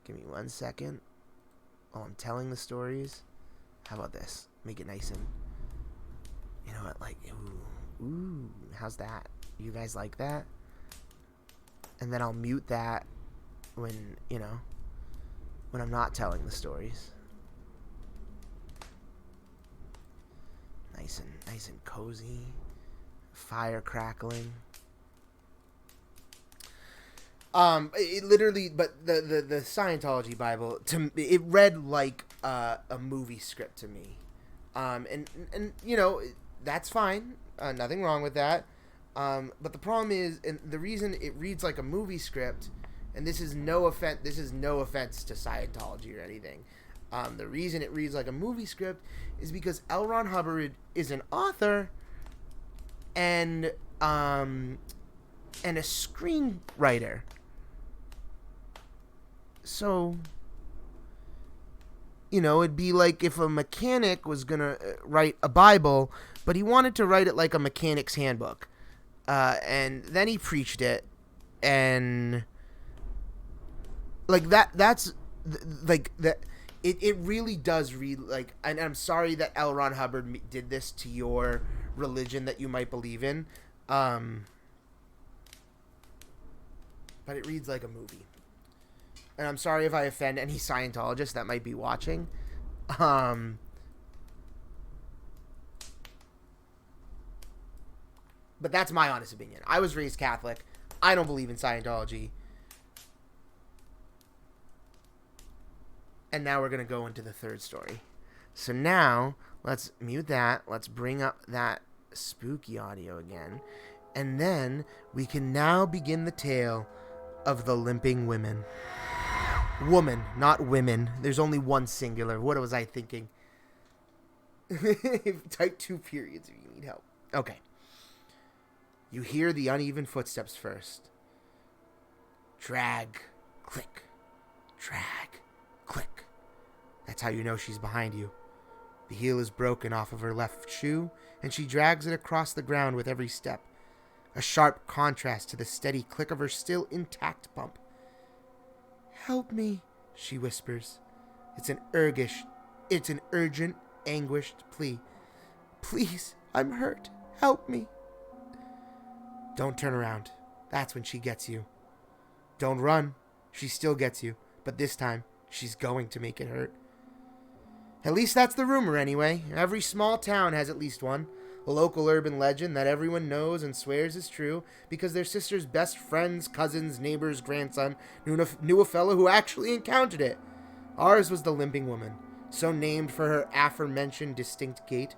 give me 1 second. Oh, I'm telling the stories. How about this? Make it nice and, you know what? Like, ooh, how's that? You guys like that? And then I'll mute that when I'm not telling the stories. Nice and cozy. Fire crackling. It literally, but the Scientology Bible, it read like a movie script to me. And that's fine. Nothing wrong with that. But the problem is, and the reason it reads like a movie script, and this is no offense to Scientology or anything. The reason it reads like a movie script is because L. Ron Hubbard is an author and a screenwriter. So, it'd be like if a mechanic was gonna write a Bible, but he wanted to write it like a mechanic's handbook. And then he preached it, and like that's like that. It really does read like, and I'm sorry that L. Ron Hubbard did this to your religion that you might believe in, but it reads like a movie. And I'm sorry if I offend any Scientologists that might be watching. But that's my honest opinion. I was raised Catholic. I don't believe in Scientology. And now we're going to go into the third story. So now, let's mute that. Let's bring up that spooky audio again. And then we can now begin the tale of the Limping Women. Woman, not women. There's only one singular. What was I thinking? Type 2 periods if you need help. Okay. You hear the uneven footsteps first. Drag, click. Drag, click. That's how you know she's behind you. The heel is broken off of her left shoe, and she drags it across the ground with every step. A sharp contrast to the steady click of her still intact bump. "Help me," she whispers. It's an urgent, anguished plea. "Please, I'm hurt. Help me." Don't turn around. That's when she gets you. Don't run. She still gets you, but this time, she's going to make it hurt. At least that's the rumor anyway. Every small town has at least one. A local urban legend that everyone knows and swears is true because their sister's best friend's cousin's neighbor's grandson knew a fellow who actually encountered it. Ours was the Limping Woman, so named for her aforementioned distinct gait.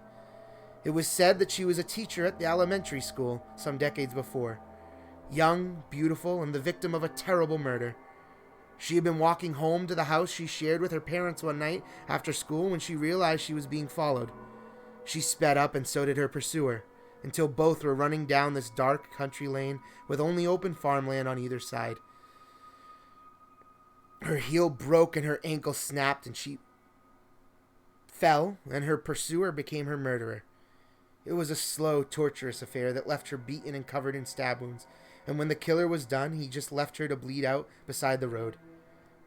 It was said that she was a teacher at the elementary school some decades before. Young, beautiful, and the victim of a terrible murder. She had been walking home to the house she shared with her parents one night after school when she realized she was being followed. She sped up and so did her pursuer, until both were running down this dark country lane with only open farmland on either side. Her heel broke and her ankle snapped and she fell, and her pursuer became her murderer. It was a slow, torturous affair that left her beaten and covered in stab wounds, and when the killer was done, he just left her to bleed out beside the road.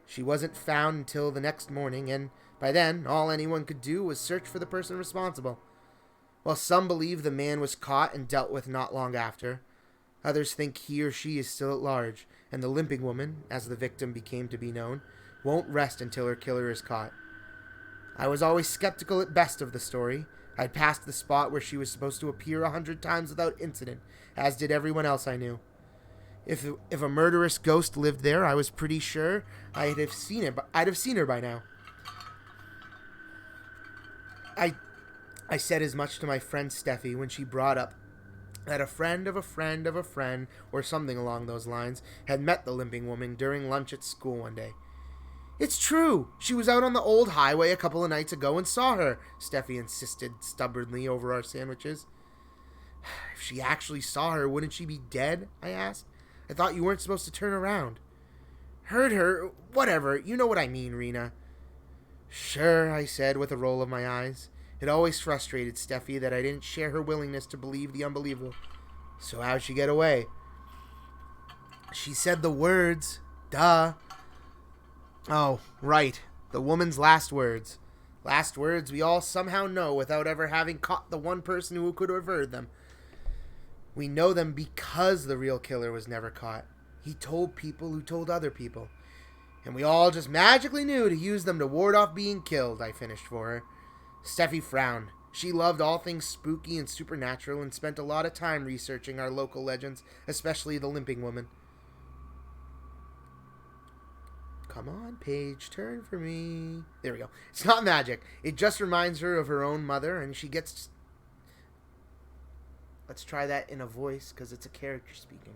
She wasn't found until the next morning, and by then, all anyone could do was search for the person responsible. While some believe the man was caught and dealt with not long after, others think he or she is still at large, and the Limping Woman, as the victim became to be known, won't rest until her killer is caught. I was always skeptical at best of the story. I'd passed the spot where she was supposed to appear 100 times without incident, as did everyone else I knew. If a murderous ghost lived there, I was pretty sure I'd have seen her by now. I said as much to my friend Steffi when she brought up that a friend of a friend of a friend, or something along those lines, had met the Limping Woman during lunch at school one day. "It's true! She was out on the old highway a couple of nights ago and saw her," Steffi insisted stubbornly over our sandwiches. "If she actually saw her, wouldn't she be dead?" I asked. "I thought you weren't supposed to turn around." "Heard her? Whatever. You know what I mean, Rena." "Sure," I said with a roll of my eyes. It always frustrated Steffi that I didn't share her willingness to believe the unbelievable. So how'd she get away? She said the words. Duh. Oh, right. The woman's last words. Last words we all somehow know without ever having caught the one person who could have heard them. We know them because the real killer was never caught. He told people who told other people. And we all just magically knew to use them to ward off being killed, I finished for her. Steffi frowned. She loved all things spooky and supernatural and spent a lot of time researching our local legends, especially the Limping woman. Come on, page, turn for me. There we go. It's not magic. It just reminds her of her own mother, and she gets... Let's try that in a voice, because it's a character speaking.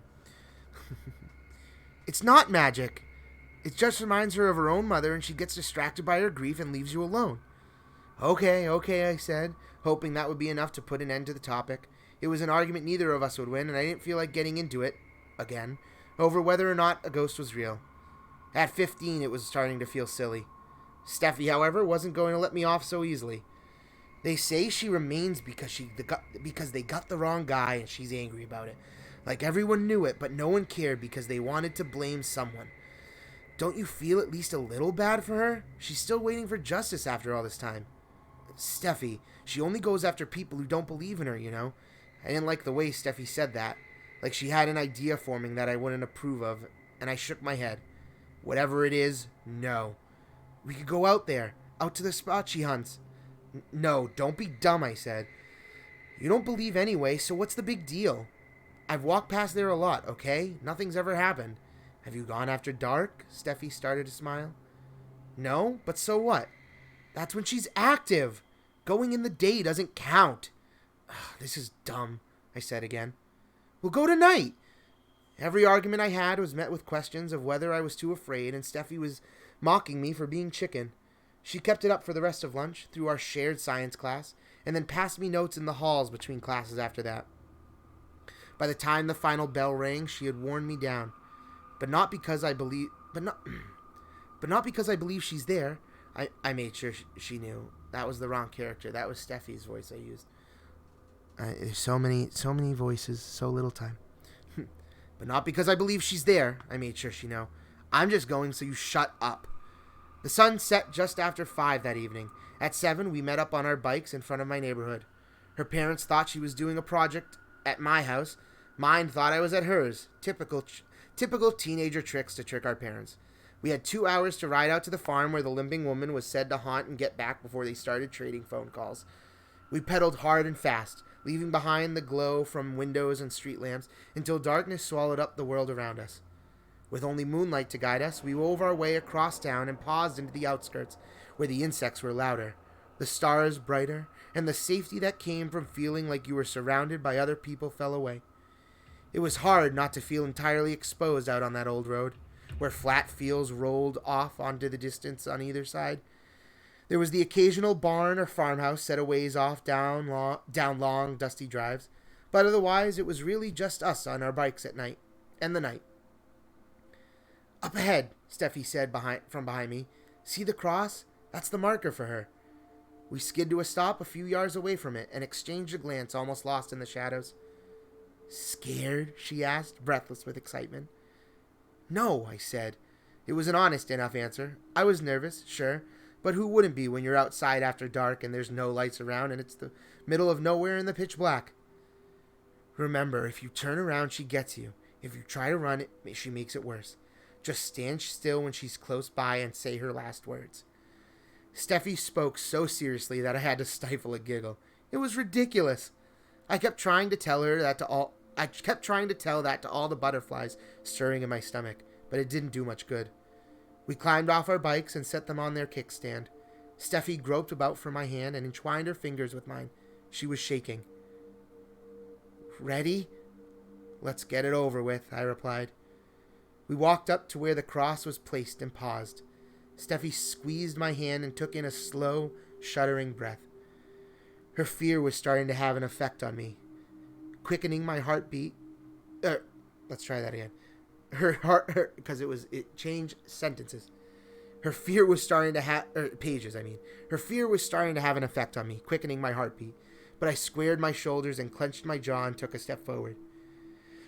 It's not magic. It just reminds her of her own mother, and she gets distracted by her grief and leaves you alone. Okay, I said, hoping that would be enough to put an end to the topic. It was an argument neither of us would win, and I didn't feel like getting into it, again, over whether or not a ghost was real. At 15, it was starting to feel silly. Steffi, however, wasn't going to let me off so easily. They say she remains because they got the wrong guy and she's angry about it. Like everyone knew it, but no one cared because they wanted to blame someone. Don't you feel at least a little bad for her? She's still waiting for justice after all this time. Steffi, she only goes after people who don't believe in her, you know? I didn't like the way Steffi said that. Like she had an idea forming that I wouldn't approve of, and I shook my head. Whatever it is, no. We could go out there, out to the spot she hunts. No, don't be dumb, I said. You don't believe anyway, so what's the big deal? I've walked past there a lot, okay? Nothing's ever happened. Have you gone after dark? Steffi started to smile. No, but so what? That's when she's active. Going in the day doesn't count. This is dumb, I said again. We'll go tonight. Every argument I had was met with questions of whether I was too afraid, and Steffi was mocking me for being chicken. She kept it up for the rest of lunch, through our shared science class, and then passed me notes in the halls between classes after that. By the time the final bell rang, she had worn me down. But not because I believe she's there. I made sure she knew. That was the wrong character. That was Steffi's voice I used. There's so many voices, so little time. But not because I believe she's there. I made sure she knew. I'm just going so you shut up. The sun set just after 5 that evening. At 7, we met up on our bikes in front of my neighborhood. Her parents thought she was doing a project at my house. Mine thought I was at hers. Typical teenager tricks to trick our parents. We had 2 hours to ride out to the farm where the Limping woman was said to haunt and get back before they started trading phone calls. We pedaled hard and fast, leaving behind the glow from windows and street lamps until darkness swallowed up the world around us. With only moonlight to guide us, we wove our way across town and paused into the outskirts, where the insects were louder, the stars brighter, and the safety that came from feeling like you were surrounded by other people fell away. It was hard not to feel entirely exposed out on that old road, where flat fields rolled off onto the distance on either side. There was the occasional barn or farmhouse set a ways off down long, dusty drives, but otherwise it was really just us on our bikes at night, and the night. Up ahead, Steffi said from behind me. See the cross? That's the marker for her. We skid to a stop a few yards away from it and exchanged a glance almost lost in the shadows. Scared? She asked, breathless with excitement. No, I said. It was an honest enough answer. I was nervous, sure, but who wouldn't be when you're outside after dark and there's no lights around and it's the middle of nowhere in the pitch black? Remember, if you turn around, she gets you. If you try to run, she makes it worse. Just stand still when she's close by and say her last words. Steffi spoke so seriously that I had to stifle a giggle. It was ridiculous. I kept trying to tell that to all the butterflies stirring in my stomach, but it didn't do much good. We climbed off our bikes and set them on their kickstand. Steffi groped about for my hand and entwined her fingers with mine. She was shaking. Ready? Let's get it over with, I replied. We walked up to where the cross was placed and paused. Steffi squeezed my hand and took in a slow, shuddering breath. Her fear was starting to have an effect on me, quickening my heartbeat. Let's try that again. It changed sentences. Her fear was starting to have... pages, I mean. Her fear was starting to have an effect on me, quickening my heartbeat. But I squared my shoulders and clenched my jaw and took a step forward.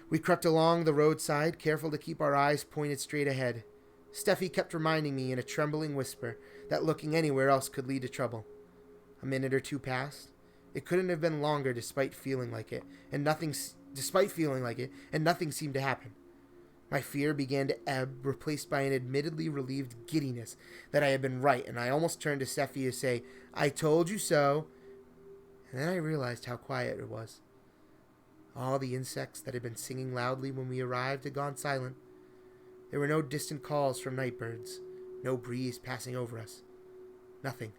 We crept along the roadside, careful to keep our eyes pointed straight ahead. Steffi kept reminding me in a trembling whisper that looking anywhere else could lead to trouble. A minute or two passed. It couldn't have been longer despite feeling like it, and nothing seemed to happen. My fear began to ebb, replaced by an admittedly relieved giddiness that I had been right, and I almost turned to Steffi to say, "I told you so." And then I realized how quiet it was. All the insects that had been singing loudly when we arrived had gone silent. There were no distant calls from night birds, no breeze passing over us. Nothing.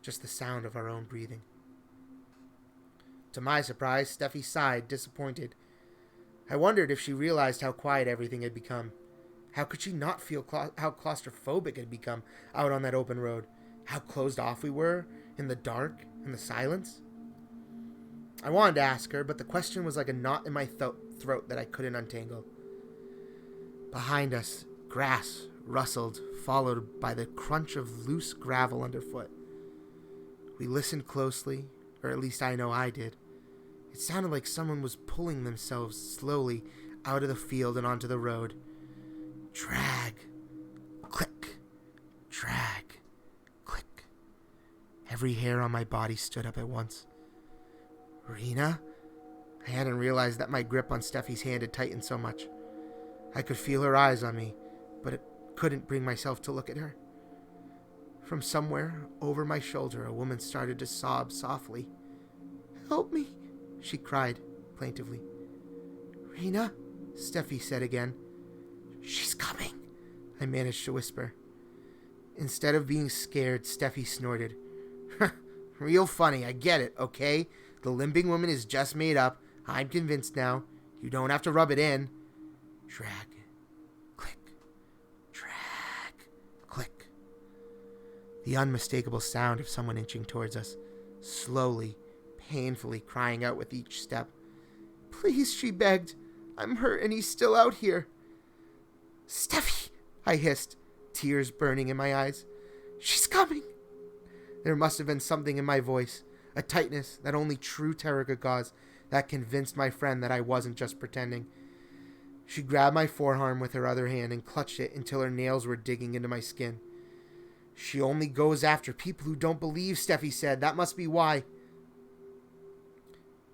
Just the sound of our own breathing. To my surprise, Steffi sighed, disappointed. I wondered if she realized how quiet everything had become. How could she not feel how claustrophobic it had become out on that open road? How closed off we were, in the dark, in the silence? I wanted to ask her, but the question was like a knot in my throat that I couldn't untangle. Behind us, grass rustled, followed by the crunch of loose gravel underfoot. We listened closely, or at least I know I did. It sounded like someone was pulling themselves slowly out of the field and onto the road. Drag, click, drag, click. Every hair on my body stood up at once. Rena? I hadn't realized that my grip on Steffi's hand had tightened so much. I could feel her eyes on me, but it couldn't bring myself to look at her. From somewhere over my shoulder, a woman started to sob softly. "Help me," she cried plaintively. "Rena?" Steffi said again. "She's coming," I managed to whisper. Instead of being scared, Steffi snorted. "Real funny, I get it, okay? The limping woman is just made up. I'm convinced now. You don't have to rub it in." Drag, click, drag, click. The unmistakable sound of someone inching towards us, slowly, painfully crying out with each step. "Please," she begged. "I'm hurt and he's still out here." "Steffi," I hissed, tears burning in my eyes. "She's coming." There must have been something in my voice, a tightness that only true terror could cause, that convinced my friend that I wasn't just pretending. She grabbed my forearm with her other hand and clutched it until her nails were digging into my skin. "She only goes after people who don't believe," Steffi said. "That must be why."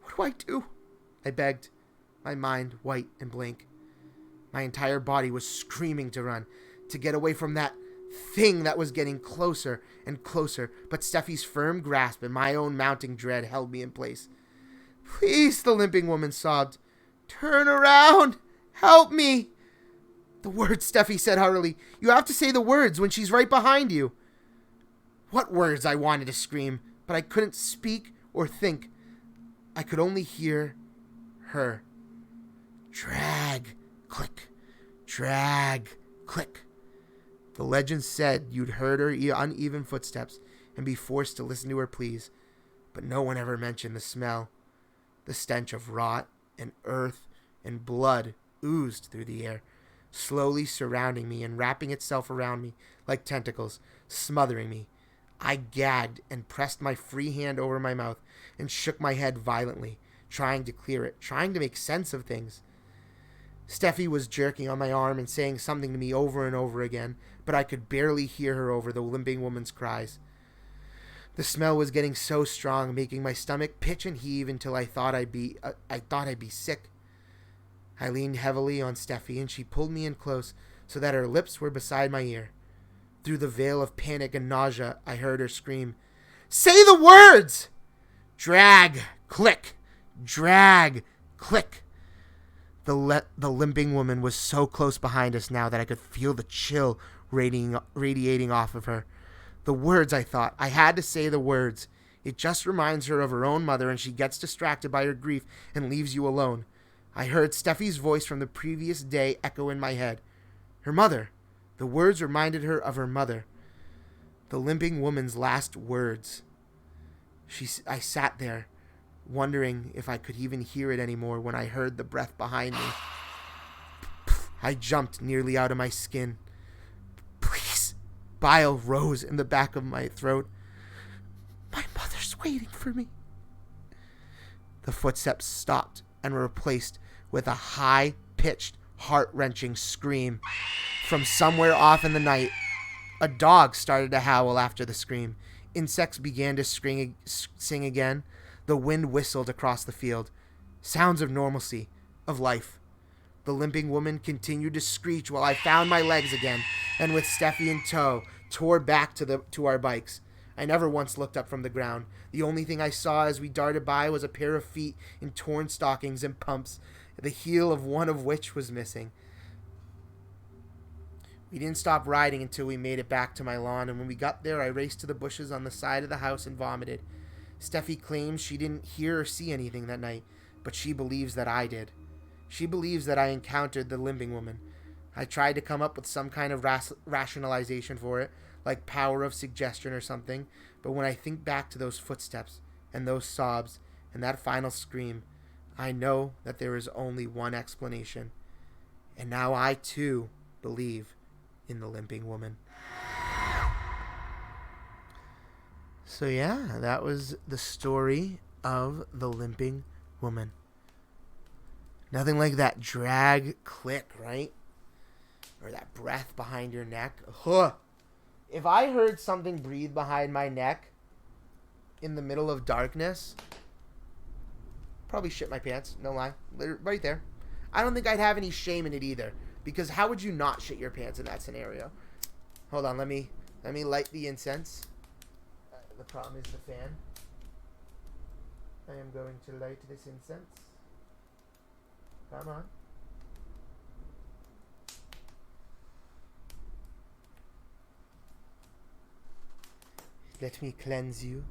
"What do I do?" I begged, my mind white and blank. My entire body was screaming to run, to get away from that thing that was getting closer and closer, but Steffi's firm grasp and my own mounting dread held me in place. "Please," the limping woman sobbed. "Turn around! Help me!" "The words," Steffi said hurriedly. "You have to say the words when she's right behind you." What words? I wanted to scream, but I couldn't speak or think. I could only hear her. Drag, click, drag, click. The legend said you'd heard her uneven footsteps and be forced to listen to her pleas, but no one ever mentioned the smell. The stench of rot and earth and blood oozed through the air, slowly surrounding me and wrapping itself around me like tentacles, smothering me. I gagged and pressed my free hand over my mouth and shook my head violently, trying to clear it, trying to make sense of things. Steffi was jerking on my arm and saying something to me over and over again, but I could barely hear her over the limping woman's cries. The smell was getting so strong, making my stomach pitch and heave until I thought I'd be sick. I leaned heavily on Steffi, and she pulled me in close so that her lips were beside my ear. Through the veil of panic and nausea, I heard her scream, "Say the words!" Drag, click, drag, click. The limping woman was so close behind us now that I could feel the chill radiating off of her. The words, I thought. I had to say the words. It just reminds her of her own mother, and she gets distracted by her grief and leaves you alone. I heard Steffi's voice from the previous day echo in my head. Her mother. The words reminded her of her mother. The limping woman's last words. I sat there, wondering if I could even hear it anymore when I heard the breath behind me. I jumped nearly out of my skin. "Please," Bile rose in the back of my throat. My mother's waiting for me. The footsteps stopped and were replaced with a high-pitched, heart-wrenching scream. From somewhere off in the night, a dog started to howl after the scream. Insects began to sing again. The wind whistled across the field. Sounds of normalcy, of life. The limping woman continued to screech while I found my legs again, and with Steffi in tow, tore back to our bikes. I never once looked up from the ground. The only thing I saw as we darted by was a pair of feet in torn stockings and pumps, the heel of one of which was missing. We didn't stop riding until we made it back to my lawn, and when we got there, I raced to the bushes on the side of the house and vomited. Steffi claims she didn't hear or see anything that night, but she believes that I did. She believes that I encountered the limping woman. I tried to come up with some kind of rationalization for it, like power of suggestion or something, but when I think back to those footsteps and those sobs and that final scream, I know that there is only one explanation. And now I, too, believe in the limping woman. So yeah, that was the story of the limping woman. Nothing like that drag click, right? Or that breath behind your neck. Huh. If I heard something breathe behind my neck in the middle of darkness, probably shit my pants, no lie. Right there. I don't think I'd have any shame in it either, because how would you not shit your pants in that scenario? Hold on, let me light the incense. The problem is the fan. I am going to light this incense. Come on. Let me cleanse you.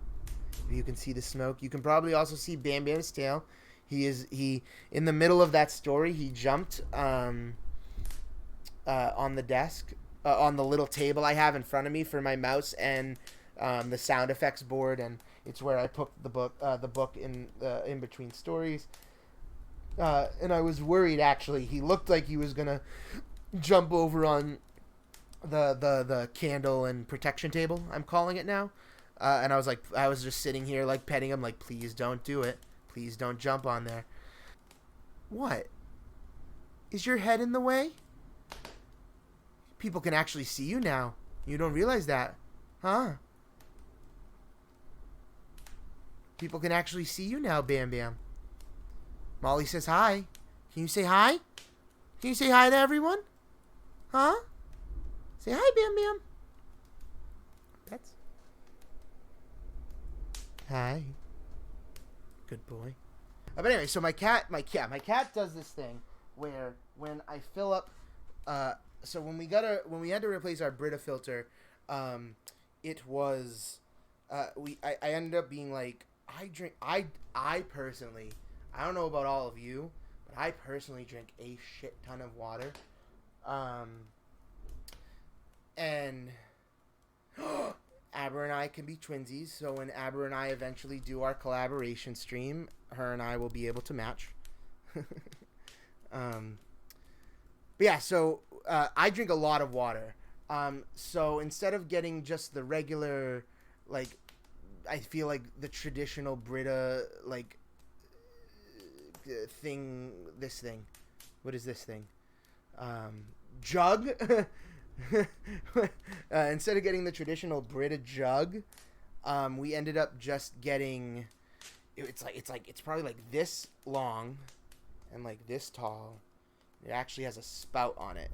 You can see the smoke. You can probably also see Bam Bam's tail. He in the middle of that story, he jumped on the desk, on the little table I have in front of me for my mouse and the sound effects board, and it's where I put the book in between stories. And I was worried, actually. He looked like he was gonna jump over on the candle and protection table, I'm calling it now. And I was just sitting here like petting him, like, please don't do it. Please don't jump on there. What? Is your head in the way? People can actually see you now. You don't realize that, huh? People can actually see you now, Bam Bam. Molly says hi. Can you say hi? Can you say hi to everyone? Huh? Say hi, Bam Bam. Pets. Hi. Good boy. But anyway, so my cat does this thing where when I fill up, so when we had to replace our Brita filter, it was, I ended up being like, I personally, I don't know about all of you, but I personally drink a shit ton of water. And Aber and I can be twinsies, so when Aber and I eventually do our collaboration stream, her and I will be able to match. But yeah, so I drink a lot of water. So instead of getting just the regular, like, I feel like the traditional Brita, like, thing, this thing. What is this thing? Jug? Instead of getting the traditional Brita jug, we ended up just getting, it's probably like this long and like this tall. It actually has a spout on it.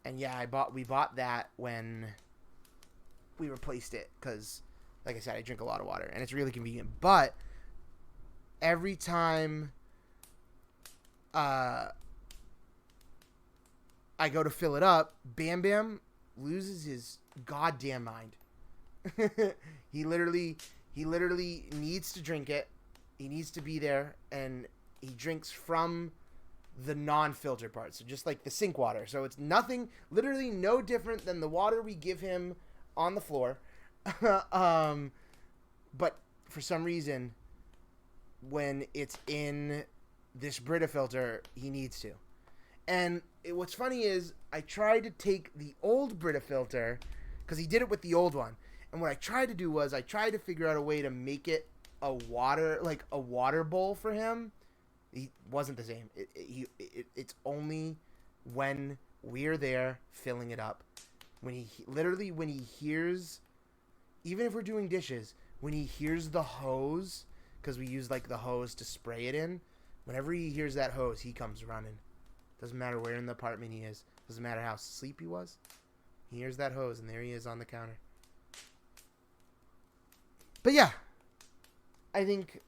And yeah, we bought that when we replaced it, because like I said, I drink a lot of water and it's really convenient. But every time I go to fill it up, Bam Bam loses his goddamn mind. He literally needs to drink it. He needs to be there, and he drinks from the non-filtered part. So just like the sink water. So it's nothing, literally no different than the water we give him on the floor. But for some reason, when it's in this Brita filter, he needs to. And what's funny is I tried to take the old Brita filter, because he did it with the old one. And what I tried to do was I tried to figure out a way to make it a water bowl for him. He wasn't the same. It's only when we're there filling it up. When he hears, even if we're doing dishes, when he hears the hose, because we use like the hose to spray it in, whenever he hears that hose, he comes running. Doesn't matter where in the apartment he is. Doesn't matter how asleep he was. He hears that hose, and there he is on the counter. But yeah, I think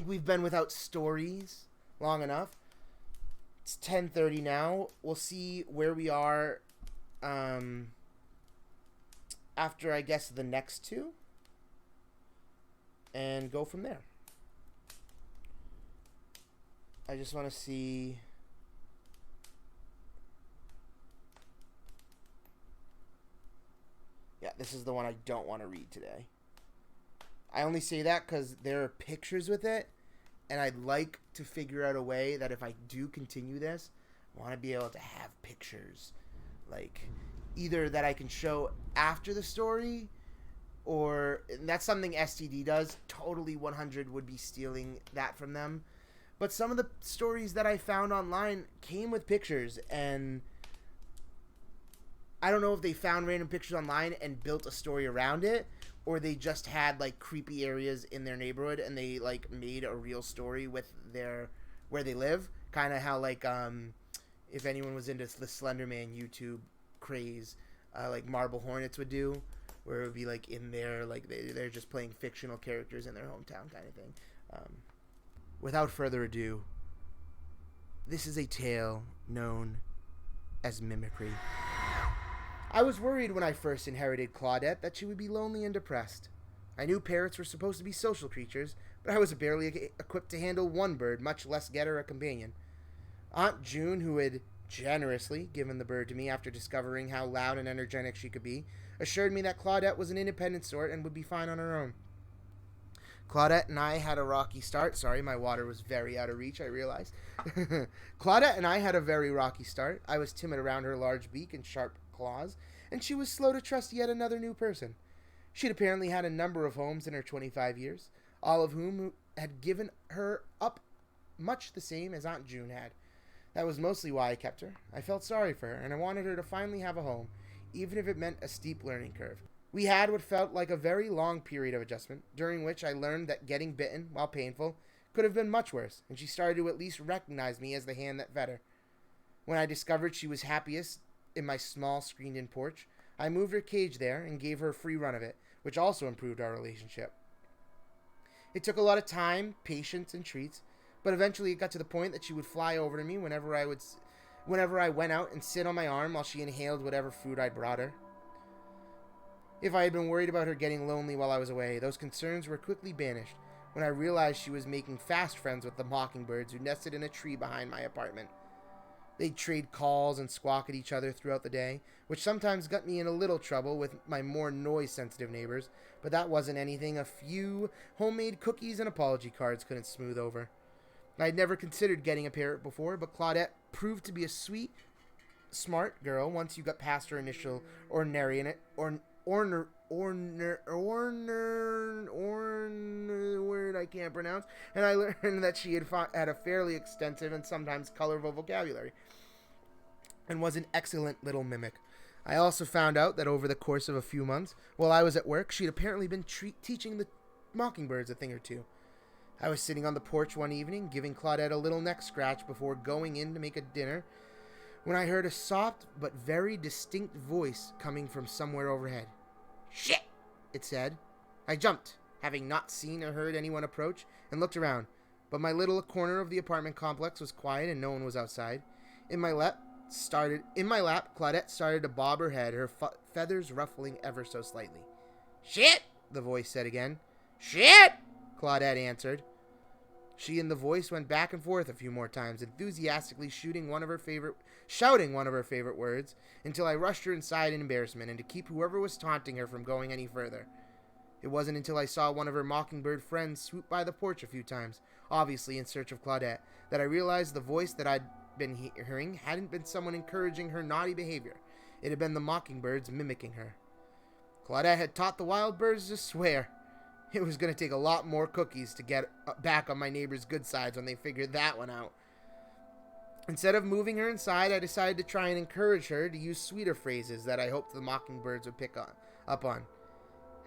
we've been without stories long enough. It's 10:30 now. We'll see where we are after, I guess, the next two, and go from there. I just want to see. Yeah, this is the one I don't want to read today. I only say that because there are pictures with it, and I'd like to figure out a way that if I do continue this, I want to be able to have pictures. Like, either that I can show after the story, or and that's something STD does. Totally 100 would be stealing that from them. But some of the stories that I found online came with pictures, and I don't know if they found random pictures online and built a story around it, or they just had like creepy areas in their neighborhood and they like made a real story with where they live. Kind of how like if anyone was into the Slender Man YouTube craze, like Marble Hornets would do, where it would be like in there, like they're just playing fictional characters in their hometown kind of thing. Without further ado, this is a tale known as Mimicry. I was worried when I first inherited Claudette that she would be lonely and depressed. I knew parrots were supposed to be social creatures, but I was barely equipped to handle one bird, much less get her a companion. Aunt June, who had generously given the bird to me after discovering how loud and energetic she could be, assured me that Claudette was an independent sort and would be fine on her own. Claudette and I had a rocky start. Sorry, my water was very out of reach, I realized. Claudette and I had a very rocky start. I was timid around her large beak and sharp claws, and she was slow to trust yet another new person. She'd apparently had a number of homes in her 25 years, all of whom had given her up much the same as Aunt June had. That was mostly why I kept her. I felt sorry for her, and I wanted her to finally have a home, even if it meant a steep learning curve. We had what felt like a very long period of adjustment, during which I learned that getting bitten, while painful, could have been much worse, and she started to at least recognize me as the hand that fed her. When I discovered she was happiest in my small screened-in porch, I moved her cage there and gave her a free run of it, which also improved our relationship. It took a lot of time, patience, and treats, but eventually it got to the point that she would fly over to me whenever I went out and sit on my arm while she inhaled whatever food I brought her. If I had been worried about her getting lonely while I was away, those concerns were quickly banished when I realized she was making fast friends with the mockingbirds who nested in a tree behind my apartment. They'd trade calls and squawk at each other throughout the day, which sometimes got me in a little trouble with my more noise-sensitive neighbors, but that wasn't anything a few homemade cookies and apology cards couldn't smooth over. I'd never considered getting a parrot before, but Claudette proved to be a sweet, smart girl once you got past her initial word I can't pronounce, and I learned that she had a fairly extensive and sometimes colorful vocabulary, and was an excellent little mimic. I also found out that over the course of a few months, while I was at work, she'd apparently been teaching the mockingbirds a thing or two. I was sitting on the porch one evening, giving Claudette a little neck scratch before going in to make a dinner, when I heard a soft but very distinct voice coming from somewhere overhead. "Shit!" it said. I jumped, having not seen or heard anyone approach, and looked around, but my little corner of the apartment complex was quiet and no one was outside. In my lap, Claudette started to bob her head, her feathers ruffling ever so slightly. "Shit!" the voice said again. "Shit!" Claudette answered. She and the voice went back and forth a few more times, enthusiastically shouting one of her favorite words, until I rushed her inside in embarrassment and to keep whoever was taunting her from going any further. It wasn't until I saw one of her mockingbird friends swoop by the porch a few times, obviously in search of Claudette, that I realized the voice that I'd been hearing hadn't been someone encouraging her naughty behavior. It had been the mockingbirds mimicking her. Claudette had taught the wild birds to swear. It was going to take a lot more cookies to get back on my neighbor's good sides when they figured that one out. Instead of moving her inside, I decided to try and encourage her to use sweeter phrases that I hoped the mockingbirds would pick up on.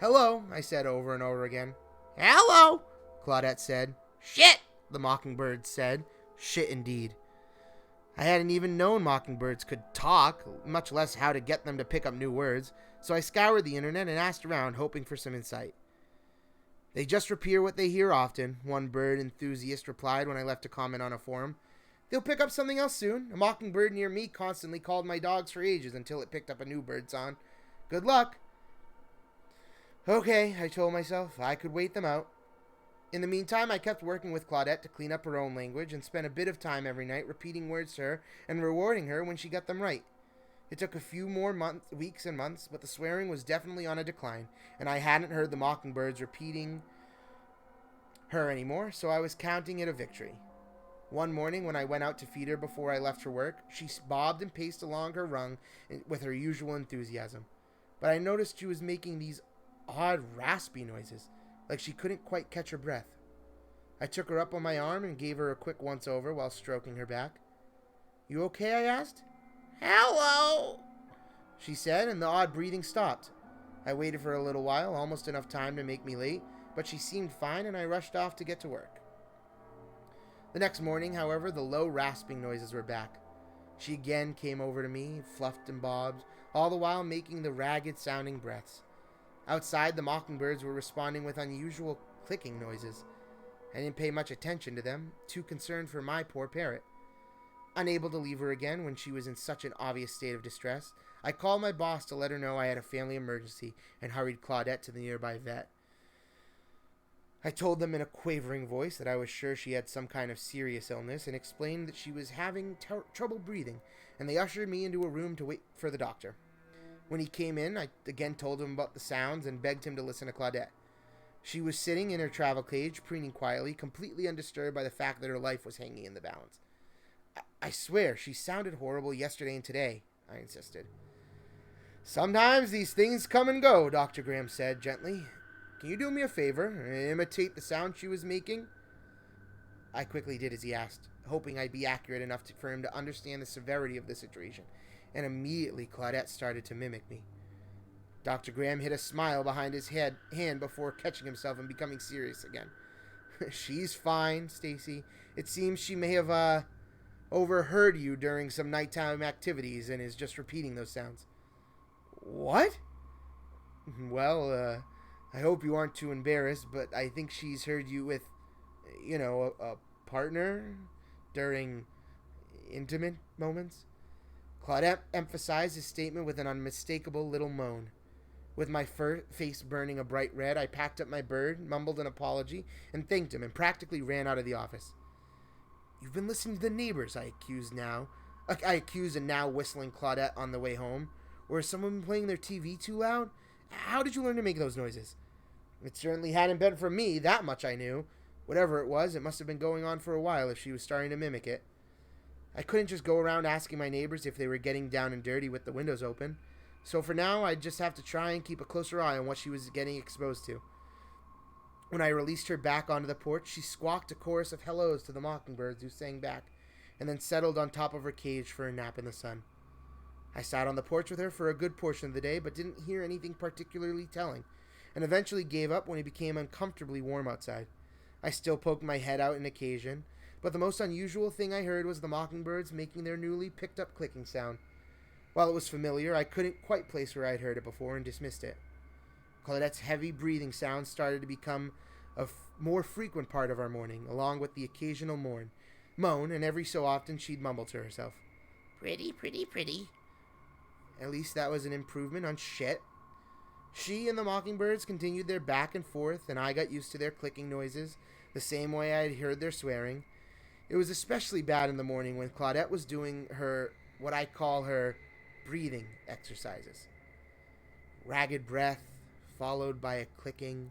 "Hello," I said over and over again. "Hello," Claudette said. "Shit," the mockingbirds said. Shit indeed. I hadn't even known mockingbirds could talk, much less how to get them to pick up new words, so I scoured the internet and asked around, hoping for some insight. "They just repeat what they hear often," one bird enthusiast replied when I left a comment on a forum. "They'll pick up something else soon. A mockingbird near me constantly called my dogs for ages until it picked up a new bird song. Good luck." Okay, I told myself, I could wait them out. In the meantime, I kept working with Claudette to clean up her own language and spent a bit of time every night repeating words to her and rewarding her when she got them right. It took a few more weeks and months, but the swearing was definitely on a decline, and I hadn't heard the mockingbirds repeating her anymore, so I was counting it a victory. One morning, when I went out to feed her before I left for work, she bobbed and paced along her rung with her usual enthusiasm. But I noticed she was making these odd, raspy noises, like she couldn't quite catch her breath. I took her up on my arm and gave her a quick once-over while stroking her back. "You okay?" I asked. "Hello," she said, and the odd breathing stopped. I waited for a little while, almost enough time to make me late, but she seemed fine, and I rushed off to get to work. The next morning, however, the low rasping noises were back. She again came over to me, fluffed and bobbed, all the while making the ragged-sounding breaths. Outside, the mockingbirds were responding with unusual clicking noises. I didn't pay much attention to them, too concerned for my poor parrot. Unable to leave her again when she was in such an obvious state of distress, I called my boss to let her know I had a family emergency and hurried Claudette to the nearby vet. I told them in a quavering voice that I was sure she had some kind of serious illness and explained that she was having trouble breathing, and they ushered me into a room to wait for the doctor. When he came in, I again told him about the sounds and begged him to listen to Claudette. She was sitting in her travel cage, preening quietly, completely undisturbed by the fact that her life was hanging in the balance. I swear, she sounded horrible yesterday and today," I insisted. "Sometimes these things come and go," Dr. Graham said gently. "Can you do me a favor and imitate the sound she was making?" I quickly did as he asked, hoping I'd be accurate enough for him to understand the severity of the situation, and immediately Claudette started to mimic me. Dr. Graham hid a smile behind his hand before catching himself and becoming serious again. "She's fine, Stacy. It seems she may have overheard you during some nighttime activities and is just repeating those sounds." "What?" "Well, I hope you aren't too embarrassed, but I think she's heard you with, a partner during intimate moments." Claudette emphasized his statement with an unmistakable little moan. With my face burning a bright red, I packed up my bird, mumbled an apology, and thanked him, and practically ran out of the office. "You've been listening to the neighbors," I accused, and now whistling Claudette on the way home. "Or has someone been playing their TV too loud? How did you learn to make those noises?" It certainly hadn't been from me, that much I knew. Whatever it was, it must have been going on for a while if she was starting to mimic it. I couldn't just go around asking my neighbors if they were getting down and dirty with the windows open. So for now, I'd just have to try and keep a closer eye on what she was getting exposed to. When I released her back onto the porch, she squawked a chorus of hellos to the mockingbirds who sang back, and then settled on top of her cage for a nap in the sun. I sat on the porch with her for a good portion of the day, but didn't hear anything particularly telling, and eventually gave up when it became uncomfortably warm outside. I still poked my head out on occasion, but the most unusual thing I heard was the mockingbirds making their newly picked-up clicking sound. While it was familiar, I couldn't quite place where I'd heard it before and dismissed it. Claudette's heavy breathing sounds started to become a more frequent part of our morning, along with the occasional moan, and every so often she'd mumble to herself, "Pretty, pretty, pretty." At least that was an improvement on shit. She and the mockingbirds continued their back and forth, and I got used to their clicking noises, the same way I had heard their swearing. It was especially bad in the morning when Claudette was doing what I call her breathing exercises. Ragged breath, followed by a clicking,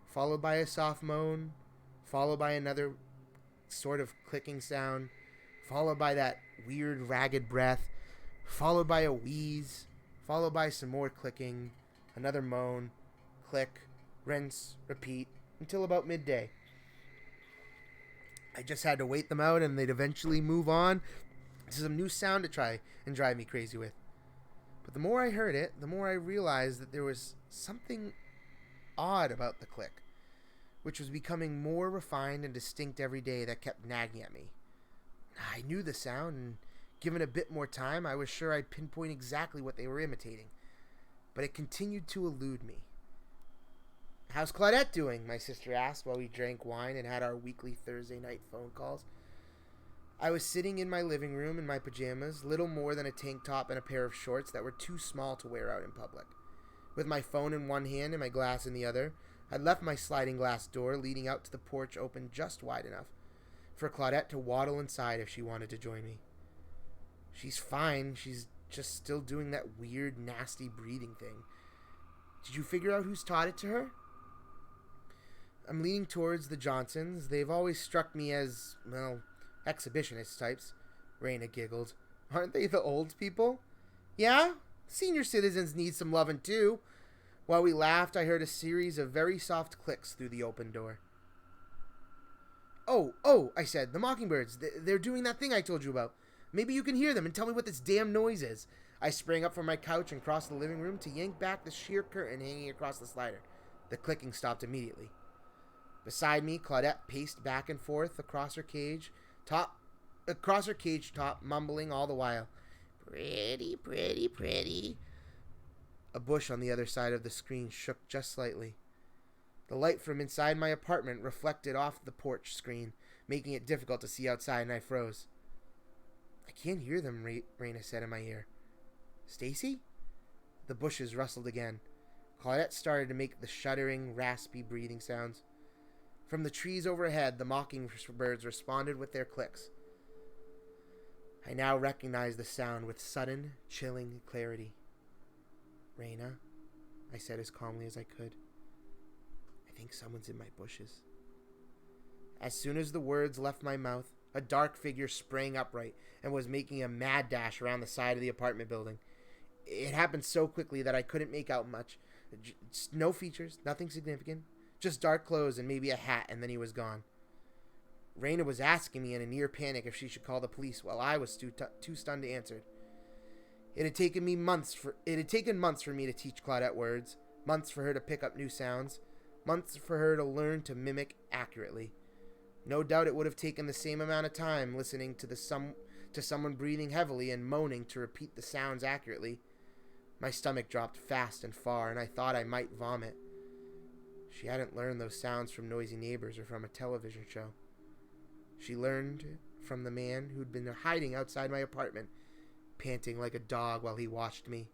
followed by a soft moan, followed by another sort of clicking sound, followed by that weird ragged breath, followed by a wheeze, followed by some more clicking, another moan, click, rinse, repeat, until about midday. I just had to wait them out, and they'd eventually move on to some new sound to try and drive me crazy with. But the more I heard it, the more I realized that there was something odd about the click, which was becoming more refined and distinct every day, that kept nagging at me. I knew the sound, and given a bit more time, I was sure I'd pinpoint exactly what they were imitating. But it continued to elude me. "How's Claudette doing?" my sister asked while we drank wine and had our weekly Thursday night phone calls. I was sitting in my living room in my pajamas, little more than a tank top and a pair of shorts that were too small to wear out in public. With my phone in one hand and my glass in the other, I'd left my sliding glass door leading out to the porch open just wide enough for Claudette to waddle inside if she wanted to join me. "She's fine. She's just still doing that weird, nasty breathing thing. Did you figure out who's taught it to her?" I'm leaning towards the Johnsons. They've always struck me as, well, exhibitionist types. Raina giggled. "Aren't they the old people?" "Yeah, senior citizens need some loving too." While we laughed, I heard a series of very soft clicks through the open door. Oh, I said, "the mockingbirds. They're doing that thing I told you about. Maybe you can hear them and tell me what this damn noise is." I sprang up from my couch and crossed the living room to yank back the sheer curtain hanging across the slider. The clicking stopped immediately. Beside me, Claudette paced back and forth across her cage top, mumbling all the while, "Pretty, pretty, pretty." A bush on the other side of the screen shook just slightly. The light from inside my apartment reflected off the porch screen, making it difficult to see outside, and I froze. "I can't hear them," Raina said in my ear. "Stacy?" The bushes rustled again. Claudette started to make the shuddering, raspy breathing sounds. From the trees overhead, the mockingbirds responded with their clicks. I now recognized the sound with sudden, chilling clarity. "Raina," I said as calmly as I could, "I think someone's in my bushes." As soon as the words left my mouth, a dark figure sprang upright and was making a mad dash around the side of the apartment building. It happened so quickly that I couldn't make out much. No features, nothing significant. Just dark clothes and maybe a hat, and then he was gone. Raina was asking me in a near panic if she should call the police, while I was too stunned to answer. It had taken months for me to teach Claudette words, months for her to pick up new sounds, months for her to learn to mimic accurately. No doubt it would have taken the same amount of time listening to someone breathing heavily and moaning to repeat the sounds accurately. My stomach dropped fast and far, and I thought I might vomit. She hadn't learned those sounds from noisy neighbors or from a television show. She learned from the man who'd been hiding outside my apartment, panting like a dog while he watched me.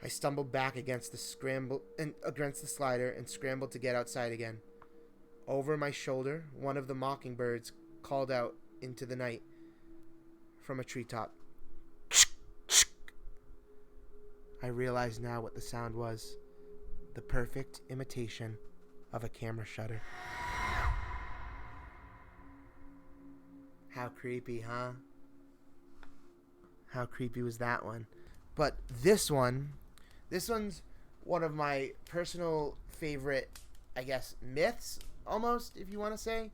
I stumbled back against the slider and scrambled to get outside again. Over my shoulder, one of the mockingbirds called out into the night from a treetop. I realized now what the sound was. The perfect imitation of a camera shutter. How creepy, huh? How creepy was that one? But this one's one of my personal favorite, I guess, myths, almost, if you want to say.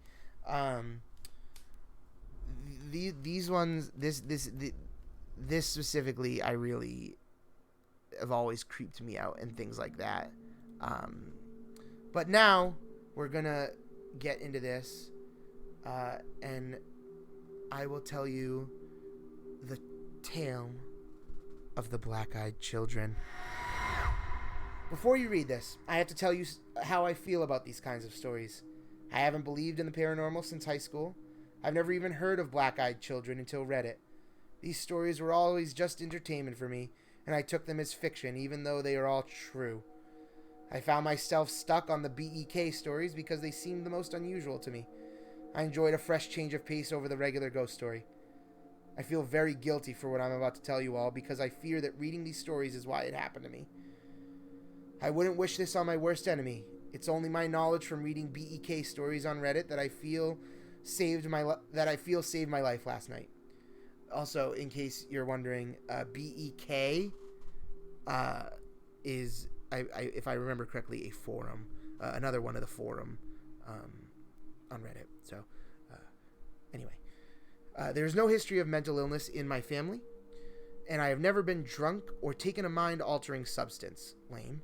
This specifically, I really have always creeped me out and things like that. But now we're gonna get into this, and I will tell you the tale of the black-eyed children. Before you read this, I have to tell you how I feel about these kinds of stories. I haven't believed in the paranormal since high school. I've never even heard of black-eyed children until Reddit. These stories were always just entertainment for me, and I took them as fiction, even though they are all true. I found myself stuck on the BEK stories because they seemed the most unusual to me. I enjoyed a fresh change of pace over the regular ghost story. I feel very guilty for what I'm about to tell you all because I fear that reading these stories is why it happened to me. I wouldn't wish this on my worst enemy. It's only my knowledge from reading BEK stories on Reddit that I feel that I feel saved my life last night. Also, in case you're wondering, BEK is, if I remember correctly, a forum, another one of the forum on Reddit. So, anyway, there's no history of mental illness in my family, and I have never been drunk or taken a mind-altering substance. Lame.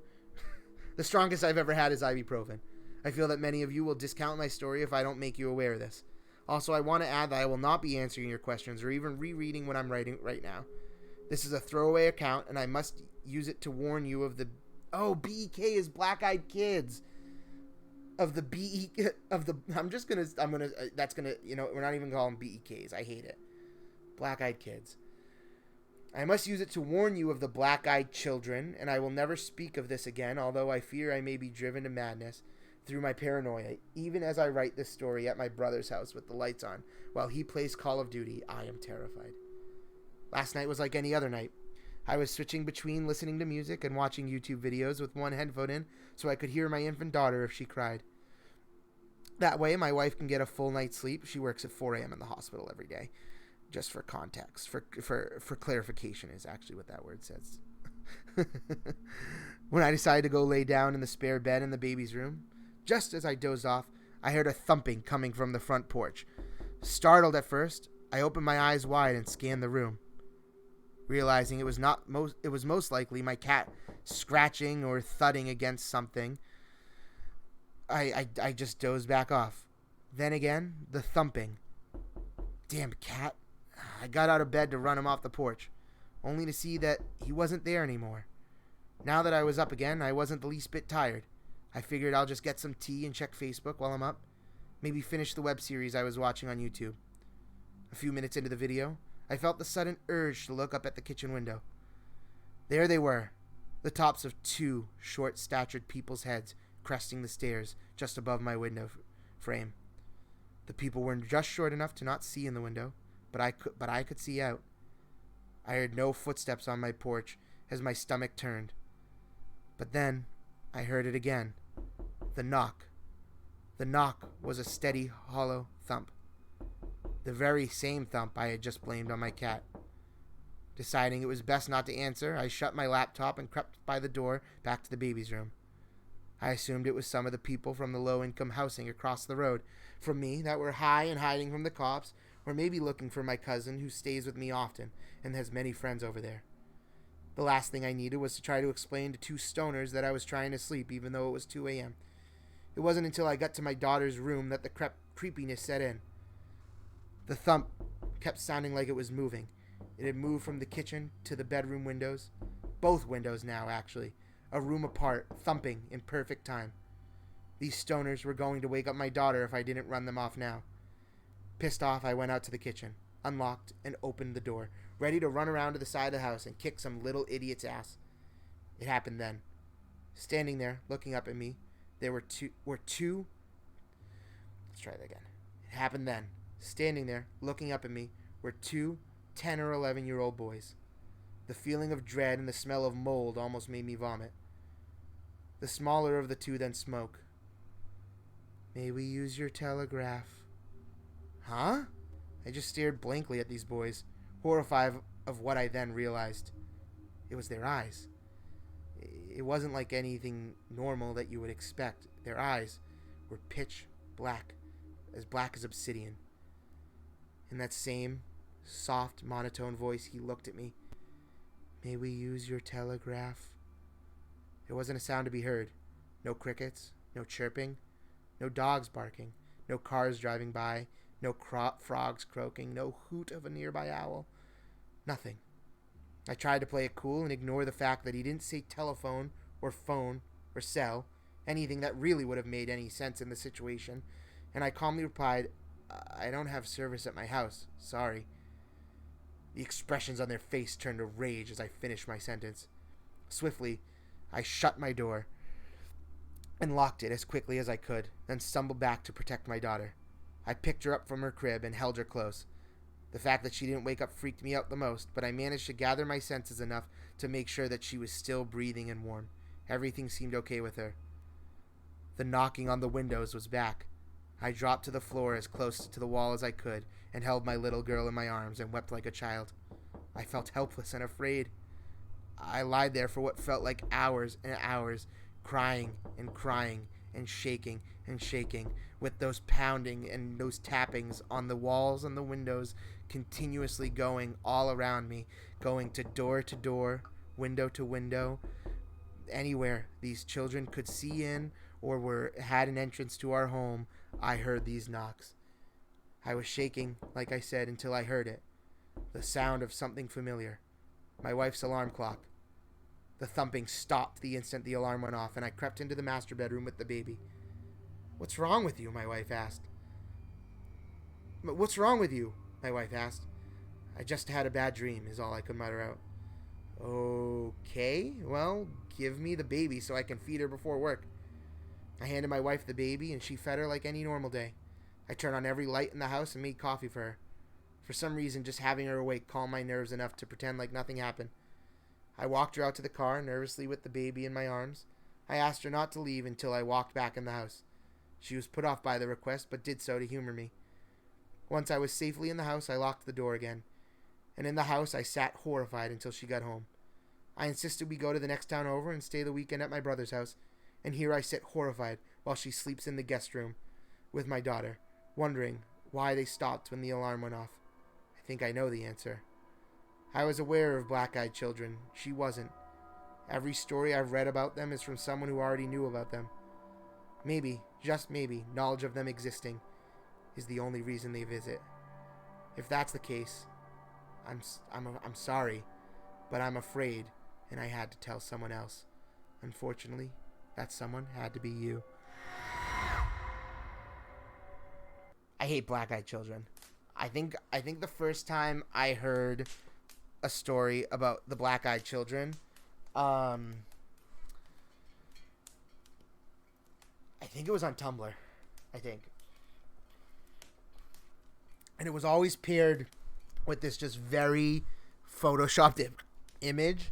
The strongest I've ever had is ibuprofen. I feel that many of you will discount my story if I don't make you aware of this. Also, I want to add that I will not be answering your questions or even rereading what I'm writing right now. This is a throwaway account, and I must use it to warn you of the... Oh, BEK is Black-Eyed Kids. Of the we're not even calling them BEKs. I hate it. Black-Eyed Kids. I must use it to warn you of the black-eyed children, and I will never speak of this again, although I fear I may be driven to madness through my paranoia, even as I write this story at my brother's house with the lights on, while he plays Call of Duty. I am terrified. Last night was like any other night. I was switching between listening to music and watching YouTube videos with one headphone in so I could hear my infant daughter if she cried. That way, my wife can get a full night's sleep. She works at 4 a.m. in the hospital every day. Just for context, for clarification is actually what that word says. When I decided to go lay down in the spare bed in the baby's room, just as I dozed off, I heard a thumping coming from the front porch. Startled at first, I opened my eyes wide and scanned the room. Realizing it was most likely my cat scratching or thudding against something, I just dozed back off. Then again, the thumping. Damn cat. I got out of bed to run him off the porch, only to see that he wasn't there anymore. Now that I was up again, I wasn't the least bit tired. I figured I'll just get some tea and check Facebook while I'm up. Maybe finish the web series I was watching on YouTube. A few minutes into the video, I felt the sudden urge to look up at the kitchen window. There they were, the tops of 2 short-statured people's heads cresting the stairs just above my window frame. The people were just short enough to not see in the window, but I could see out. I heard no footsteps on my porch as my stomach turned. But then I heard it again. The knock. The knock was a steady, hollow thump. The very same thump I had just blamed on my cat. Deciding it was best not to answer, I shut my laptop and crept by the door back to the baby's room. I assumed it was some of the people from the low-income housing across the road from me that were high and hiding from the cops, or maybe looking for my cousin who stays with me often and has many friends over there. The last thing I needed was to try to explain to 2 stoners that I was trying to sleep even though it was 2 a.m. It wasn't until I got to my daughter's room that the creepiness set in. The thump kept sounding like it was moving. It had moved from the kitchen to the bedroom windows. Both windows now, actually. A room apart, thumping in perfect time. These stoners were going to wake up my daughter if I didn't run them off now. Pissed off, I went out to the kitchen, unlocked, and opened the door, ready to run around to the side of the house and kick some little idiot's ass. It happened then. Standing there, looking up at me, there were two... Let's try that again. It happened then. Standing there, looking up at me, were 2 10 or 11-year-old boys. The feeling of dread and the smell of mold almost made me vomit. The smaller of the 2 then spoke. "May we use your telegraph?" Huh? I just stared blankly at these boys, horrified of what I then realized. It was their eyes. It wasn't like anything normal that you would expect. Their eyes were pitch black as obsidian. In that same soft, monotone voice, he looked at me. "May we use your telegraph?" There wasn't a sound to be heard. No crickets, no chirping, no dogs barking, no cars driving by, no frogs croaking, no hoot of a nearby owl. Nothing. I tried to play it cool and ignore the fact that he didn't say telephone or phone or cell, anything that really would have made any sense in the situation, and I calmly replied, "I don't have service at my house. Sorry." The expressions on their face turned to rage as I finished my sentence. Swiftly, I shut my door and locked it as quickly as I could, then stumbled back to protect my daughter. I picked her up from her crib and held her close. The fact that she didn't wake up freaked me out the most, but I managed to gather my senses enough to make sure that she was still breathing and warm. Everything seemed okay with her. The knocking on the windows was back. I dropped to the floor as close to the wall as I could and held my little girl in my arms and wept like a child. I felt helpless and afraid. I lied there for what felt like hours and hours, crying and crying and shaking, with those pounding and those tappings on the walls and the windows continuously going all around me, going to door, window to window, anywhere these children could see in or had an entrance to our home. I heard these knocks. I was shaking, like I said, until I heard it. The sound of something familiar. My wife's alarm clock. The thumping stopped the instant the alarm went off, and I crept into the master bedroom with the baby. "What's wrong with you?" my wife asked. "What's wrong with you?" my wife asked. "I just had a bad dream," is all I could mutter out. "Okay, well, give me the baby so I can feed her before work." I handed my wife the baby, and she fed her like any normal day. I turned on every light in the house and made coffee for her. For some reason, just having her awake calmed my nerves enough to pretend like nothing happened. I walked her out to the car, nervously with the baby in my arms. I asked her not to leave until I walked back in the house. She was put off by the request, but did so to humor me. Once I was safely in the house, I locked the door again. And in the house, I sat horrified until she got home. I insisted we go to the next town over and stay the weekend at my brother's house. And here I sit horrified while she sleeps in the guest room with my daughter, wondering why they stopped when the alarm went off. I think I know the answer. I was aware of black-eyed children. She wasn't. Every story I've read about them is from someone who already knew about them. Maybe, just maybe, knowledge of them existing is the only reason they visit. If that's the case, I'm sorry, but I'm afraid, and I had to tell someone else. Unfortunately, that someone had to be you. I hate black-eyed children. I think the first time I heard a story about the black-eyed children, I think it was on Tumblr. I think. And it was always paired with this just very photoshopped image,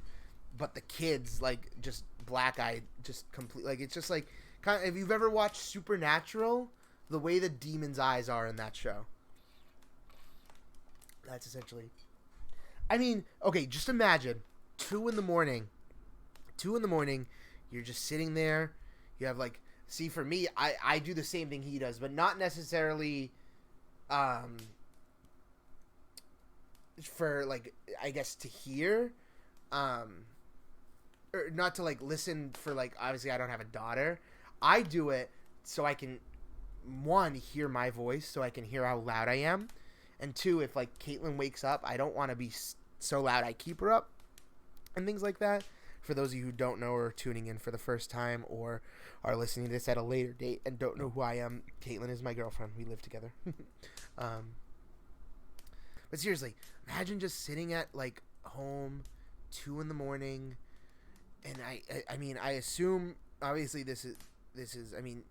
but the kids, like, just black-eyed, just complete, like, it's just like, kind of, if you've ever watched Supernatural, the way the demons' eyes are in that show. That's essentially, I mean, okay, just imagine 2 in the morning, you're just sitting there, you have, like, see, for me, I do the same thing he does, but not necessarily, for, like, I guess, to hear, or not to, like, listen for, like, obviously I don't have a daughter. I do it so I can, 1, hear my voice, so I can hear how loud I am, and 2, if, like, Caitlin wakes up, I don't want to be so loud I keep her up, and things like that. For those of you who don't know or are tuning in for the first time or are listening to this at a later date and don't know who I am, Caitlin is my girlfriend. We live together. But seriously, imagine just sitting at, like, home, 2 in the morning, and I mean, I assume, obviously this is, I mean,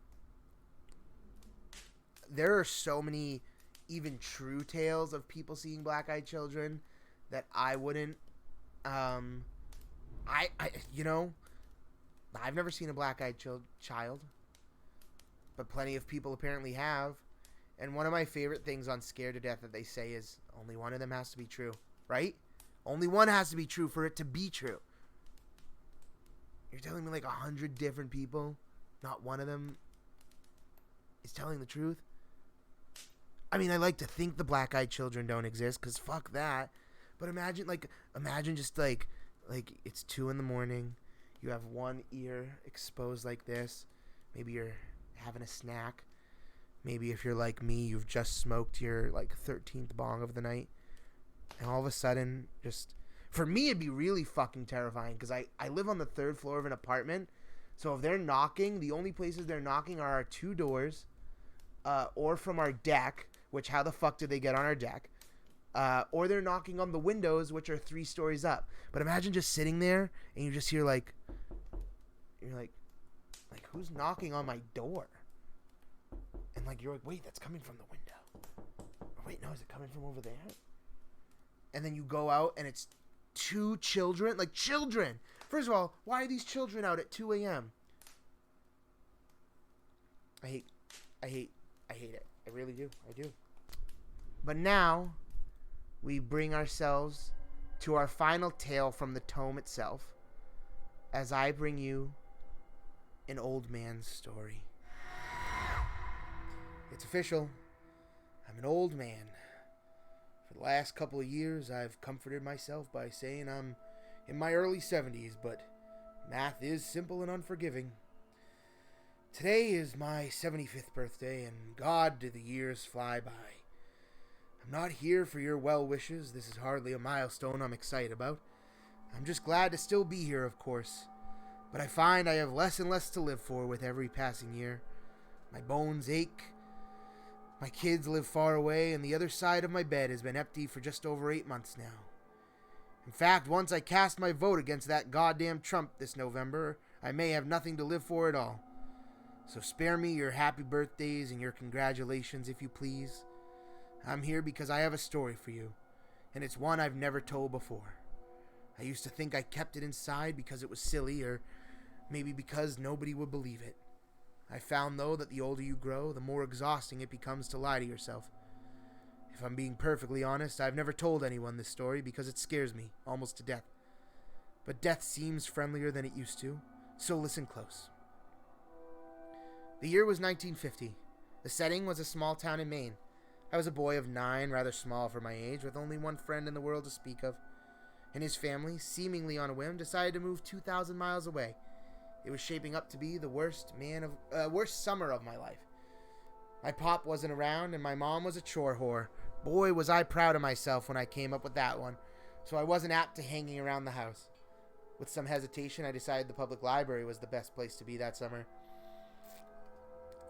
there are so many even true tales of people seeing black-eyed children that I wouldn't, you know, I've never seen a black-eyed child, but plenty of people apparently have. And one of my favorite things on Scared to Death that they say is only one of them has to be true, right? Only one has to be true for it to be true. You're telling me like 100 different people, not one of them is telling the truth? I mean, I like to think the black-eyed children don't exist, because fuck that. But imagine just like it's 2 in the morning, you have one ear exposed like this, maybe you're having a snack, maybe if you're like me, you've just smoked your, like, 13th bong of the night, and all of a sudden, just, for me, it'd be really fucking terrifying, because I live on the 3rd floor of an apartment, so if they're knocking, the only places they're knocking are our 2 doors, or from our deck, which how the fuck did they get on our deck? Or they're knocking on the windows, which are 3 stories up. But imagine just sitting there and you just hear, like, you're like, who's knocking on my door? And, like, you're like, wait, that's coming from the window. Or wait, no, is it coming from over there? And then you go out and it's 2 children. Like, children! First of all, why are these children out at 2 a.m.? I I hate it. I really do. I do. But now, we bring ourselves to our final tale from the tome itself, as I bring you an old man's story. It's official. I'm an old man. For the last couple of years, I've comforted myself by saying I'm in my early 70s, but math is simple and unforgiving. Today is my 75th birthday, and God, do the years fly by. I'm not here for your well wishes. This is hardly a milestone I'm excited about. I'm just glad to still be here, of course. But I find I have less and less to live for with every passing year. My bones ache. My kids live far away, and the other side of my bed has been empty for just over 8 months now. In fact, once I cast my vote against that goddamn Trump this November, I may have nothing to live for at all. So spare me your happy birthdays and your congratulations, if you please. I'm here because I have a story for you, and it's one I've never told before. I used to think I kept it inside because it was silly, or maybe because nobody would believe it. I found, though, that the older you grow, the more exhausting it becomes to lie to yourself. If I'm being perfectly honest, I've never told anyone this story because it scares me, almost to death. But death seems friendlier than it used to, so listen close. The year was 1950. The setting was a small town in Maine. I was a boy of 9, rather small for my age, with only one friend in the world to speak of. And his family, seemingly on a whim, decided to move 2,000 miles away. It was shaping up to be the worst summer of my life. My pop wasn't around, and my mom was a chore whore. Boy, was I proud of myself when I came up with that one, so I wasn't apt to hanging around the house. With some hesitation, I decided the public library was the best place to be that summer.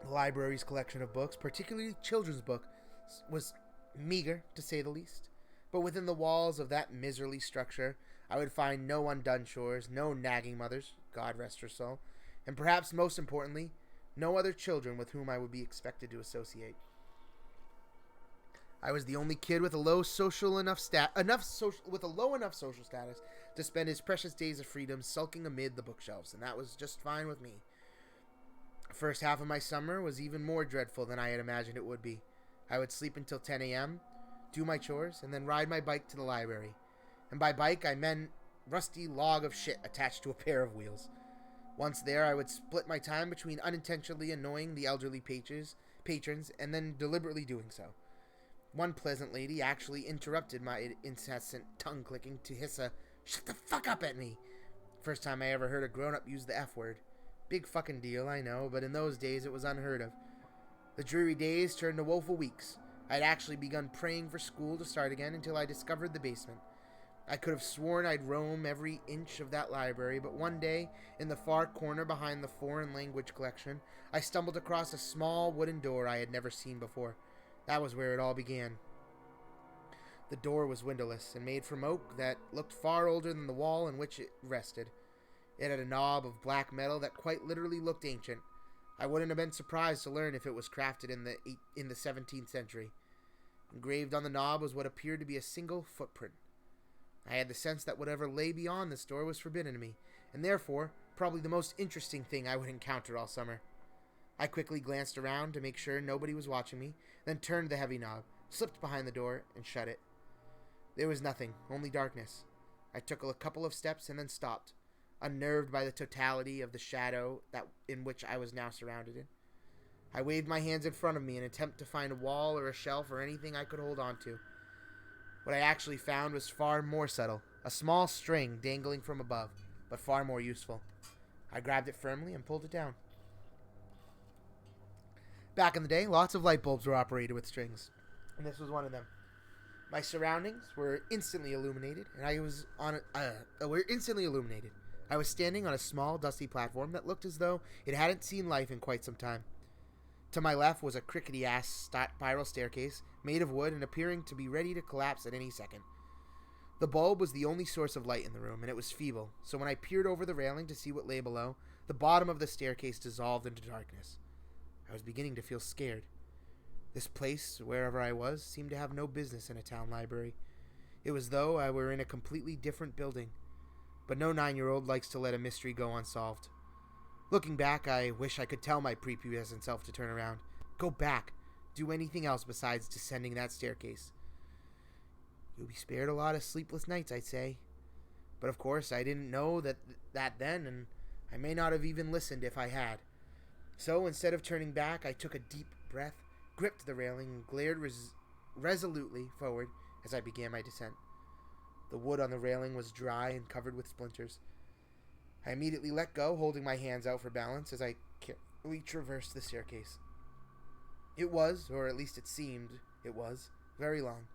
The library's collection of books, particularly children's books, was meager, to say the least. But within the walls of that miserly structure, I would find no undone chores, no nagging mothers, God rest her soul, and perhaps most importantly, no other children with whom I would be expected to associate. I was the only kid with a low enough social status to spend his precious days of freedom sulking amid the bookshelves, and that was just fine with me. The first half of my summer was even more dreadful than I had imagined it would be. I would sleep until 10 a.m., do my chores, and then ride my bike to the library. And by bike, I meant rusty log of shit attached to a pair of wheels. Once there, I would split my time between unintentionally annoying the elderly patrons and then deliberately doing so. One pleasant lady actually interrupted my incessant tongue-clicking to hiss a "shut the fuck up" at me. First time I ever heard a grown-up use the F word. Big fucking deal, I know, but in those days it was unheard of. The dreary days turned to woeful weeks. I'd actually begun praying for school to start again until I discovered the basement. I could have sworn I'd roam every inch of that library, but one day, in the far corner behind the foreign language collection, I stumbled across a small wooden door I had never seen before. That was where it all began. The door was windowless and made from oak that looked far older than the wall in which it rested. It had a knob of black metal that quite literally looked ancient. I wouldn't have been surprised to learn if it was crafted in the 17th century. Engraved on the knob was what appeared to be a single footprint. I had the sense that whatever lay beyond this door was forbidden to me, and therefore probably the most interesting thing I would encounter all summer. I quickly glanced around to make sure nobody was watching me, then turned the heavy knob, slipped behind the door, and shut it. There was nothing, only darkness. I took a couple of steps and then stopped, unnerved by the totality of the shadow in which I was now surrounded in. I waved my hands in front of me in an attempt to find a wall or a shelf or anything I could hold on to. What I actually found was far more subtle, a small string dangling from above, but far more useful. I grabbed it firmly and pulled it down. Back in the day, lots of light bulbs were operated with strings, and this was one of them. My surroundings were instantly illuminated, and I was standing on a small, dusty platform that looked as though it hadn't seen life in quite some time. To my left was a crickety-ass spiral staircase made of wood and appearing to be ready to collapse at any second. The bulb was the only source of light in the room, and it was feeble, so when I peered over the railing to see what lay below, the bottom of the staircase dissolved into darkness. I was beginning to feel scared. This place, wherever I was, seemed to have no business in a town library. It was as though I were in a completely different building. But no 9-year-old likes to let a mystery go unsolved. Looking back, I wish I could tell my prepubescent self to turn around. Go back. do anything else besides descending that staircase. You'll be spared a lot of sleepless nights, I'd say. But of course, I didn't know that then, and I may not have even listened if I had. So instead of turning back, I took a deep breath, gripped the railing, and glared resolutely forward as I began my descent. The wood on the railing was dry and covered with splinters. I immediately let go, holding my hands out for balance as I carefully traversed the staircase. It was, or at least it seemed it was, very long,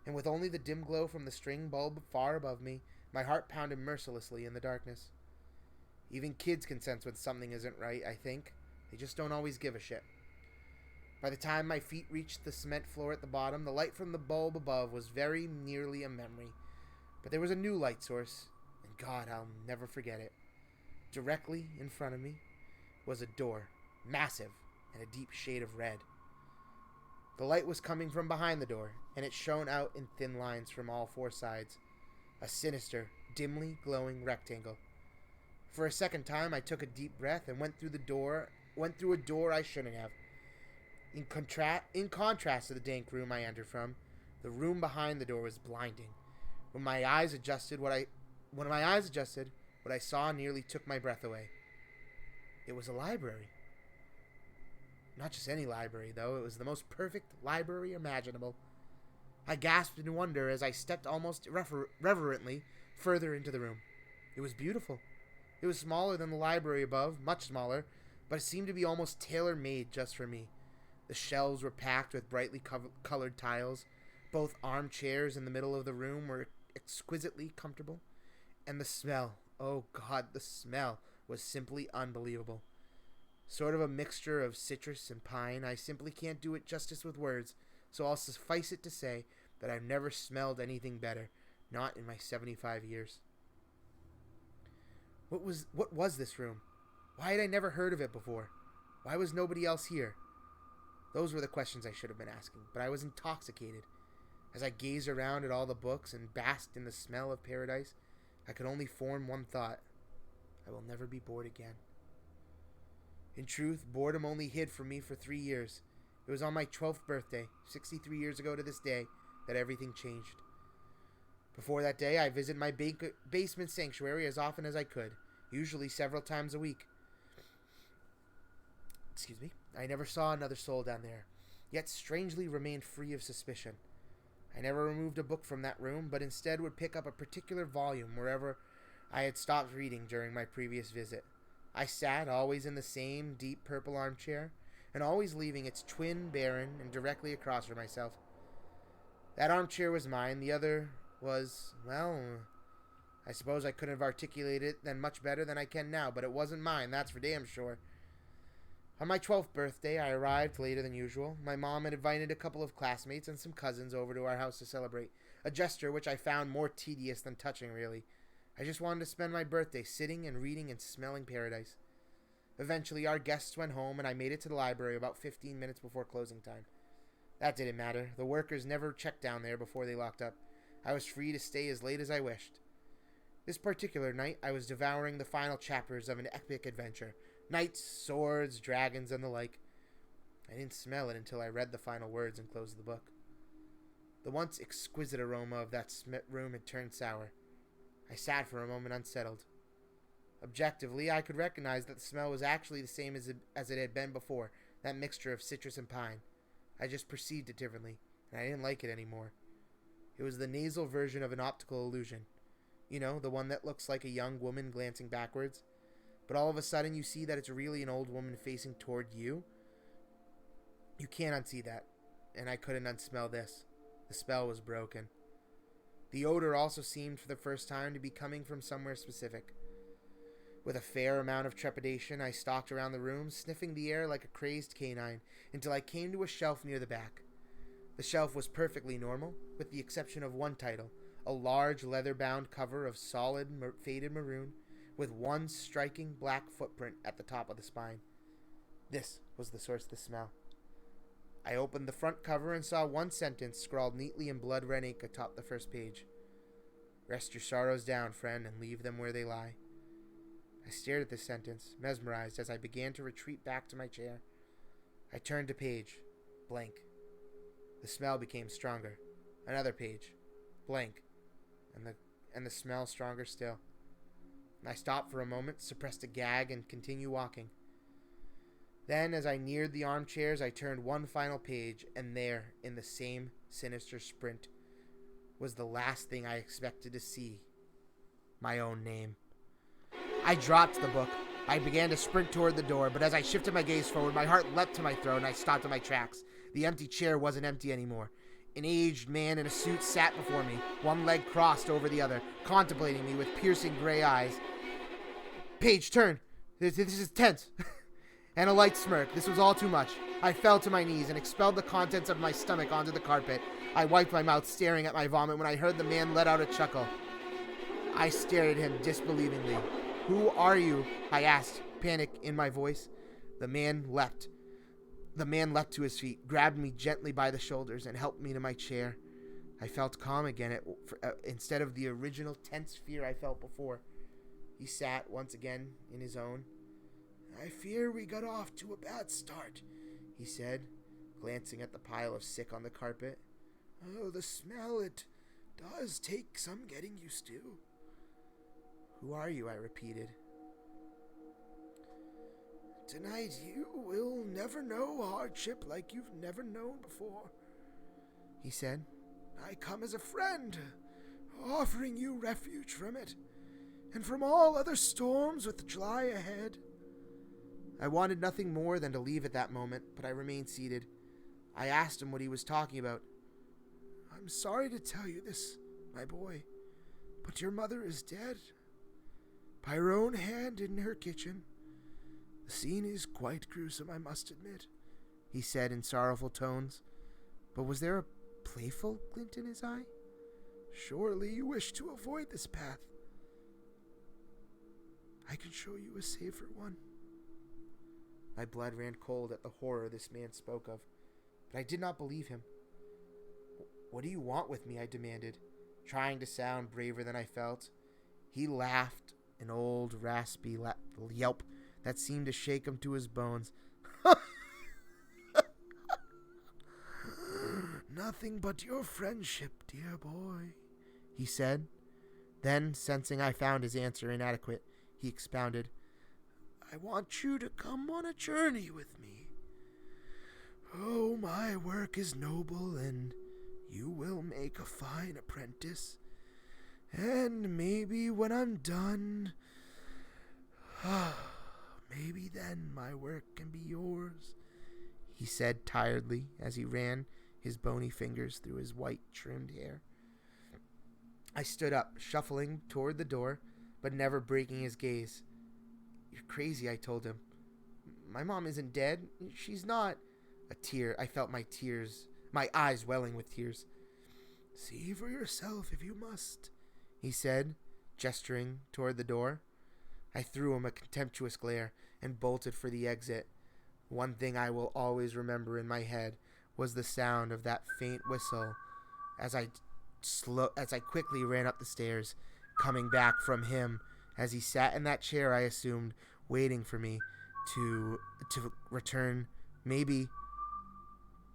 and with only the dim glow from the string bulb far above me, my heart pounded mercilessly in the darkness. Even kids can sense when something isn't right, I think. They just don't always give a shit. By the time my feet reached the cement floor at the bottom, the light from the bulb above was very nearly a memory. But there was a new light source, and God, I'll never forget it. Directly in front of me was a door, massive and a deep shade of red. The light was coming from behind the door, and it shone out in thin lines from all four sides. A sinister, dimly glowing rectangle. For a second time, I took a deep breath and went through a door I shouldn't have. In contrast to the dank room I entered from, the room behind the door was blinding. When my eyes adjusted, what I saw nearly took my breath away. It was a library. Not just any library, though. It was the most perfect library imaginable. I gasped in wonder as I stepped almost reverently further into the room. It was beautiful. It was smaller than the library above, much smaller, but it seemed to be almost tailor-made just for me. The shelves were packed with brightly colored tiles. Both armchairs in the middle of the room were exquisitely comfortable. And the smell, oh God, the smell was simply unbelievable. Sort of a mixture of citrus and pine. I simply can't do it justice with words, so I'll suffice it to say that I've never smelled anything better, not in my 75 years. What was this room? Why had I never heard of it before? Why was nobody else here? Those were the questions I should have been asking, but I was intoxicated. As I gazed around at all the books and basked in the smell of paradise, I could only form one thought. I will never be bored again. In truth, boredom only hid from me for 3 years. It was on my 12th birthday, 63 years ago to this day, that everything changed. Before that day, I visited my basement sanctuary as often as I could, usually several times a week. I never saw another soul down there, yet strangely remained free of suspicion. I never removed a book from that room, but instead would pick up a particular volume wherever I had stopped reading during my previous visit. I sat always in the same deep purple armchair, and always leaving its twin barren and directly across from myself. That armchair was mine, the other was, well, I suppose I couldn't have articulated it then much better than I can now, but it wasn't mine, that's for damn sure. On my 12th birthday, I arrived later than usual. My mom had invited a couple of classmates and some cousins over to our house to celebrate, a gesture which I found more tedious than touching, really. I just wanted to spend my birthday sitting and reading and smelling paradise. Eventually, our guests went home, and I made it to the library about 15 minutes before closing time. That didn't matter. The workers never checked down there before they locked up. I was free to stay as late as I wished. This particular night, I was devouring the final chapters of an epic adventure. Knights, swords, dragons, and the like. I didn't smell it until I read the final words and closed the book. The once exquisite aroma of that room had turned sour. I sat for a moment unsettled. Objectively, I could recognize that the smell was actually the same as it had been before, that mixture of citrus and pine. I just perceived it differently, and I didn't like it anymore. It was the nasal version of an optical illusion. You know, the one that looks like a young woman glancing backwards. But all of a sudden you see that it's really an old woman facing toward you. You can't unsee that, and I couldn't unsmell this. The spell was broken. The odor also seemed for the first time to be coming from somewhere specific. With a fair amount of trepidation, I stalked around the room, sniffing the air like a crazed canine, until I came to a shelf near the back. The shelf was perfectly normal, with the exception of one title, a large leather-bound cover of solid, faded maroon, with one striking black footprint at the top of the spine. This was the source of the smell. I opened the front cover and saw one sentence scrawled neatly in blood-red ink atop the first page. Rest your sorrows down, friend, and leave them where they lie. I stared at this sentence, mesmerized, as I began to retreat back to my chair. I turned to page, Blank. The smell became stronger. Another page. Blank. And the smell stronger still. I stopped for a moment, suppressed a gag, and continued walking. Then, as I neared the armchairs, I turned one final page, and there, in the same sinister sprint, was the last thing I expected to see. My own name. I dropped the book. I began to sprint toward the door, but as I shifted my gaze forward, my heart leapt to my throat, and I stopped in my tracks. The empty chair wasn't empty anymore. An aged man in a suit sat before me, one leg crossed over the other, contemplating me with piercing gray eyes. Page, turn. This is tense. And a light smirk. This was all too much. I fell to my knees and expelled the contents of my stomach onto the carpet. I wiped my mouth, staring at my vomit, when I heard the man let out a chuckle. I stared at him disbelievingly. Who are you? I asked, panic in my voice. The man leapt to his feet, grabbed me gently by the shoulders, and helped me to my chair. I felt calm again instead of the original tense fear I felt before. He sat once again in his own. I fear we got off to a bad start, he said, glancing at the pile of sick on the carpet. Oh, the smell, it does take some getting used to. Who are you? I repeated. Tonight you will never know hardship like you've never known before, he said. I come as a friend, offering you refuge from it, and from all other storms with July ahead. I wanted nothing more than to leave at that moment, but I remained seated. I asked him what he was talking about. I'm sorry to tell you this, my boy, but your mother is dead. By her own hand in her kitchen. The scene is quite gruesome, I must admit, he said in sorrowful tones. But was there a playful glint in his eye? Surely you wish to avoid this path. I can show you a safer one. My blood ran cold at the horror this man spoke of, but I did not believe him. What do you want with me? I demanded, trying to sound braver than I felt. He laughed, an old, raspy yelp that seemed to shake him to his bones. Nothing but your friendship, dear boy, he said. Then, sensing I found his answer inadequate, he expounded. I want you to come on a journey with me. Oh, my work is noble, and you will make a fine apprentice. And maybe when I'm done, maybe then my work can be yours, he said tiredly as he ran his bony fingers through his white trimmed hair. I stood up, shuffling toward the door, but never breaking his gaze. You're crazy, I told him. My mom isn't dead. She's not. I felt my eyes welling with tears. See for yourself if you must, he said, gesturing toward the door. I threw him a contemptuous glare and bolted for the exit. One thing I will always remember in my head was the sound of that faint whistle as I quickly ran up the stairs, coming back from him as he sat in that chair, I assumed, waiting for me to return, maybe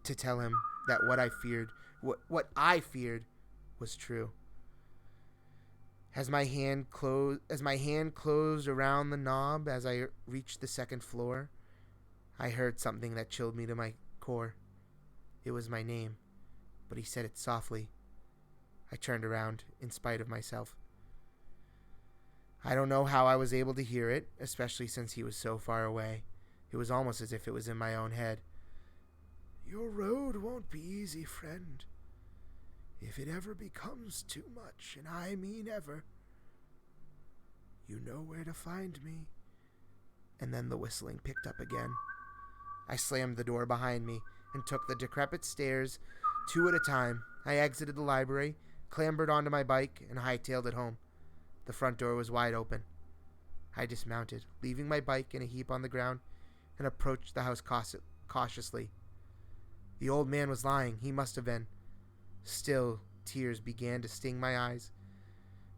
to tell him that what I feared was true. As my hand closed around the knob as I reached the second floor, I heard something that chilled me to my core. It was my name, but he said it softly. I turned around in spite of myself. I don't know how I was able to hear it, especially since he was so far away. It was almost as if it was in my own head. Your road won't be easy, friend. If it ever becomes too much, and I mean ever, you know where to find me. And then the whistling picked up again. I slammed the door behind me and took the decrepit stairs 2 at a time. I exited the library, clambered onto my bike, and hightailed it home. The front door was wide open. I dismounted, leaving my bike in a heap on the ground, and approached the house cautiously. The old man was lying. He must have been. Still, tears began to sting my eyes.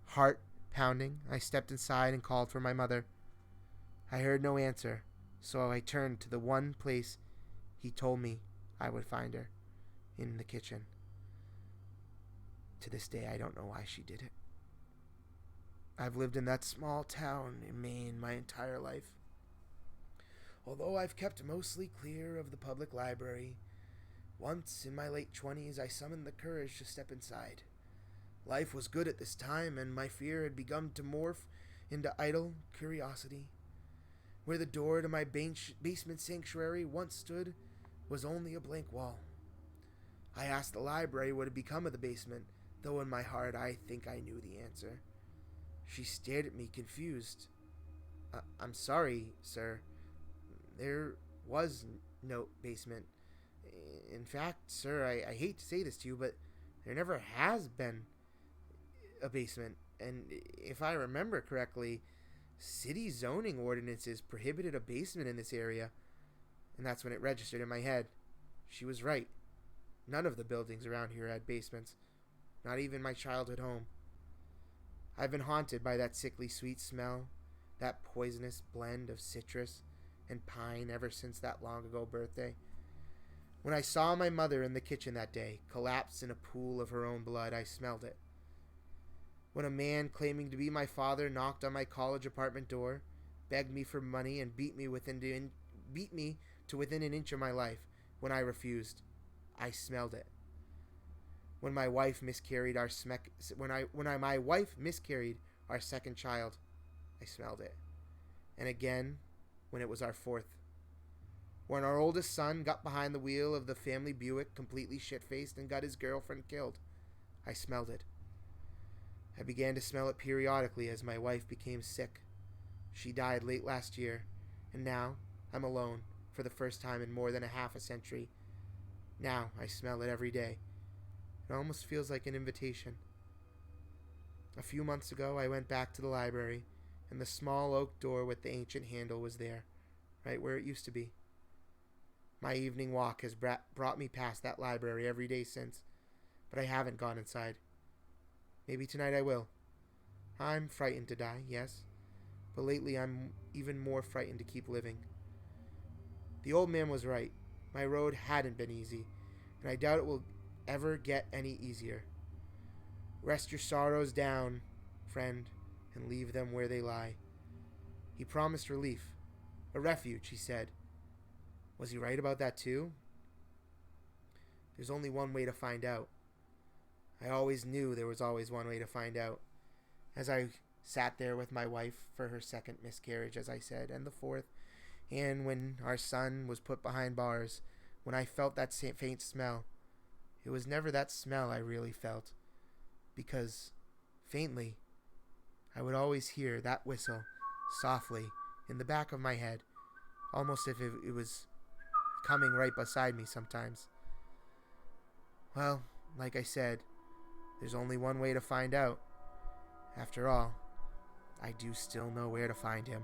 Heart pounding, I stepped inside and called for my mother. I heard no answer, so I turned to the one place he told me I would find her in the kitchen. To this day, I don't know why she did it. I've lived in that small town in Maine my entire life. Although I've kept mostly clear of the public library, once in my late 20s I summoned the courage to step inside. Life was good at this time, and my fear had begun to morph into idle curiosity. Where the door to my basement sanctuary once stood was only a blank wall. I asked the library what had become of the basement, though in my heart I think I knew the answer. She stared at me, confused. I'm sorry, sir. There was no basement. In fact, sir, I hate to say this to you, but there never has been a basement. And if I remember correctly, city zoning ordinances prohibited a basement in this area. And that's when it registered in my head. She was right. None of the buildings around here had basements. Not even my childhood home. I've been haunted by that sickly sweet smell, that poisonous blend of citrus and pine ever since that long ago birthday. When I saw my mother in the kitchen that day, collapsed in a pool of her own blood, I smelled it. When a man claiming to be my father knocked on my college apartment door, begged me for money, and beat me to within an inch of my life, when I refused, I smelled it. When my wife miscarried our second child, I smelled it. And again, when it was our fourth. When our oldest son got behind the wheel of the family Buick, completely shit-faced, and got his girlfriend killed, I smelled it. I began to smell it periodically as my wife became sick. She died late last year, and now I'm alone for the first time in more than a half a century. Now I smell it every day. It almost feels like an invitation. A few months ago, I went back to the library, and the small oak door with the ancient handle was there, right where it used to be. My evening walk has brought me past that library every day since, but I haven't gone inside. Maybe tonight I will. I'm frightened to die, yes, but lately I'm even more frightened to keep living. The old man was right. My road hadn't been easy, and I doubt it will ever get any easier. Rest your sorrows down, friend, and leave them where they lie. He promised relief, a refuge, he said. Was he right about that too? There's only one way to find out. I always knew there was always one way to find out. As I sat there with my wife for her second miscarriage, as I said, and the fourth, and when our son was put behind bars, when I felt that faint smell, it was never that smell I really felt, because, faintly, I would always hear that whistle, softly, in the back of my head, almost if it was coming right beside me sometimes. Well, like I said, there's only one way to find out. After all, I do still know where to find him.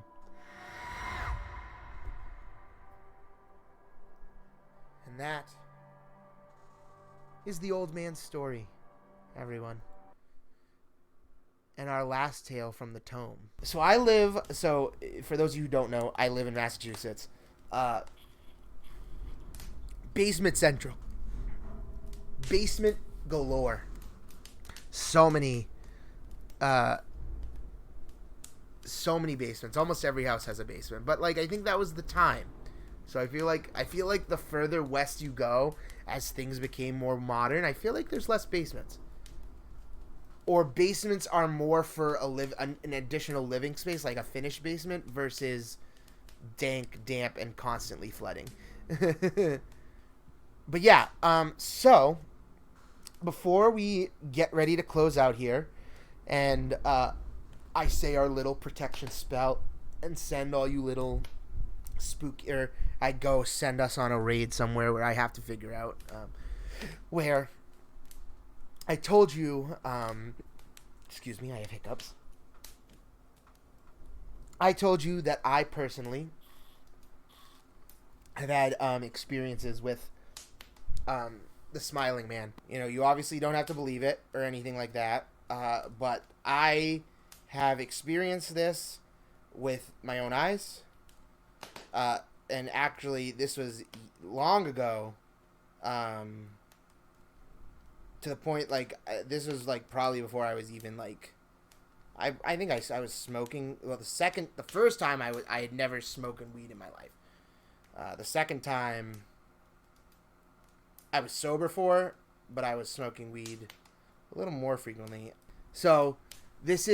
And that is the old man's story, everyone. And our last tale from the tome. So for those of you who don't know, I live in Massachusetts. Basement Central. Basement galore. So many basements. Almost every house has a basement. But I think that was the time. So I feel like the further west you go, as things became more modern, I feel like there's less basements. Or basements are more for an additional living space, like a finished basement, versus dank, damp, and constantly flooding. But yeah, so before we get ready to close out here, and I say our little protection spell and send all you little I go send us on a raid somewhere where I have to figure out where I told you, excuse me, I have hiccups. I told you that I personally have had experiences with the Smiling Man. You know, you obviously don't have to believe it or anything like that, but I have experienced this with my own eyes. And actually, this was long ago, To the point, like, this was, like, probably before I was even, like, I think I was smoking. Well, the first time I had never smoked weed in my life. The second time I was sober for, but I was smoking weed a little more frequently. So this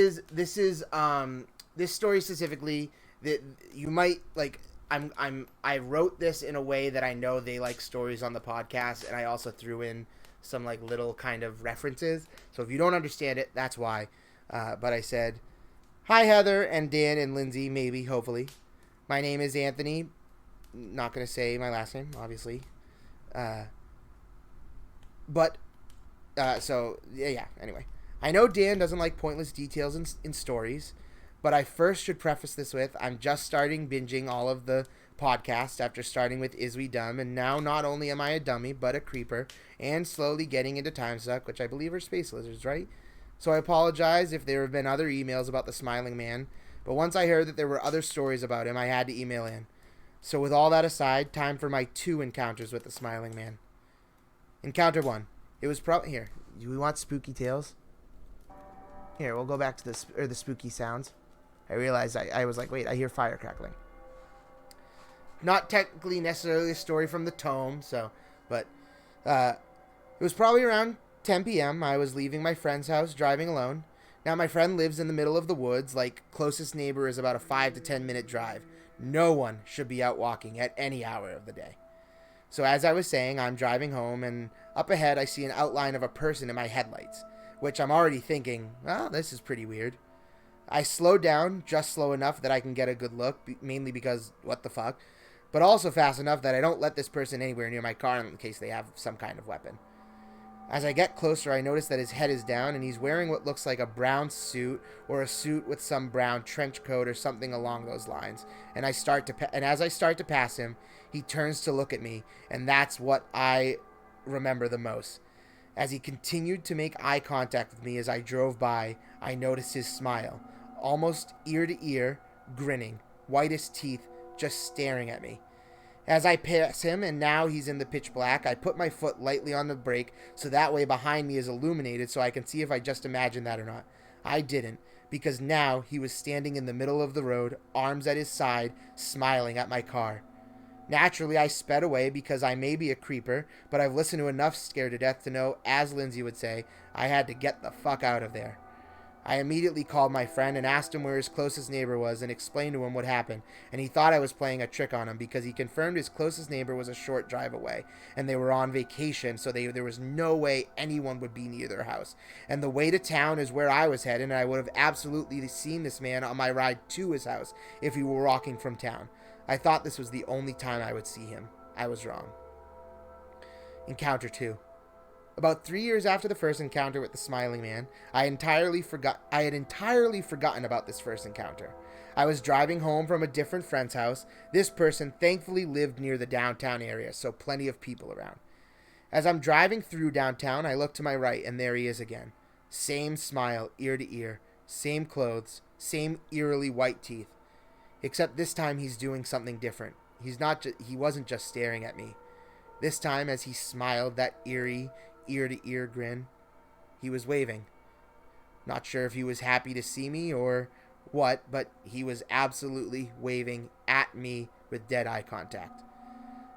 story specifically that you might like. I wrote this in a way that I know they like stories on the podcast, and I also threw in some like little kind of references. So if you don't understand it, that's why. But I said, "Hi Heather and Dan and Lindsay, maybe, hopefully. My name is Anthony. Not gonna say my last name, obviously. So yeah. Anyway, I know Dan doesn't like pointless details in stories, but I first should preface this with I'm just starting binging all of the podcasts after starting with Is We Dumb, and now not only am I a dummy, but a creeper, and slowly getting into Time Suck, which I believe are space lizards, right? So I apologize if there have been other emails about the Smiling Man, but once I heard that there were other stories about him, I had to email in. So with all that aside, time for my 2 encounters with the Smiling Man. Encounter 1. It was probably... Here, do we want spooky tales? Here, we'll go back to the spooky sounds. I realized I was like, wait, I hear fire crackling. Not technically necessarily a story from the tome, but it was probably around 10 p.m. I was leaving my friend's house, driving alone. Now, my friend lives in the middle of the woods, like, closest neighbor is about a 5 to 10 minute drive. No one should be out walking at any hour of the day. So as I was saying, I'm driving home, and up ahead I see an outline of a person in my headlights, which I'm already thinking, well, this is pretty weird. I slow down, just slow enough that I can get a good look, mainly because, what the fuck, but also fast enough that I don't let this person anywhere near my car in case they have some kind of weapon. As I get closer, I notice that his head is down, and he's wearing what looks like a brown suit, or a suit with some brown trench coat or something along those lines. And as I start to pass him, he turns to look at me, and that's what I remember the most. As he continued to make eye contact with me as I drove by, I noticed his smile, almost ear to ear, grinning, white as teeth, just staring at me. As I pass him, and now he's in the pitch black, I put my foot lightly on the brake so that way behind me is illuminated so I can see if I just imagined that or not. I didn't, because now he was standing in the middle of the road, arms at his side, smiling at my car. Naturally, I sped away because I may be a creeper, but I've listened to enough Scared to Death to know, as Lindsay would say, I had to get the fuck out of there. I immediately called my friend and asked him where his closest neighbor was and explained to him what happened, and he thought I was playing a trick on him because he confirmed his closest neighbor was a short drive away, and they were on vacation, so there was no way anyone would be near their house. And the way to town is where I was headed, and I would have absolutely seen this man on my ride to his house if he were walking from town. I thought this was the only time I would see him. I was wrong. Encounter 2. About 3 years after the first encounter with the Smiling Man, I had entirely forgotten about this first encounter. I was driving home from a different friend's house. This person thankfully lived near the downtown area, so plenty of people around. As I'm driving through downtown, I look to my right, and there he is again. Same smile, ear to ear, same clothes, same eerily white teeth. Except this time he's doing something different. He wasn't just staring at me. This time, as he smiled that eerie, ear-to-ear grin, he was waving. Not sure if he was happy to see me or what, but he was absolutely waving at me with dead eye contact.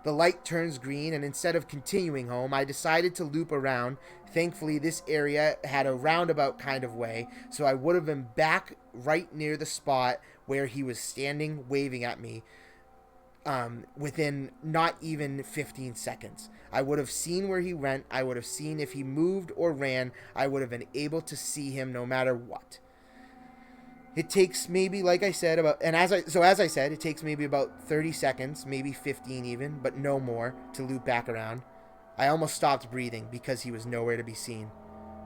The light turns green, and instead of continuing home, I decided to loop around. Thankfully, this area had a roundabout kind of way, so I would have been back right near the spot where he was standing waving at me within not even 15 seconds. I would have seen where he went. I would have seen if he moved or ran. I would have been able to see him no matter what. It takes maybe, like I said, as I said, it takes maybe about 30 seconds, maybe 15 even, but no more, to loop back around. I almost stopped breathing because he was nowhere to be seen.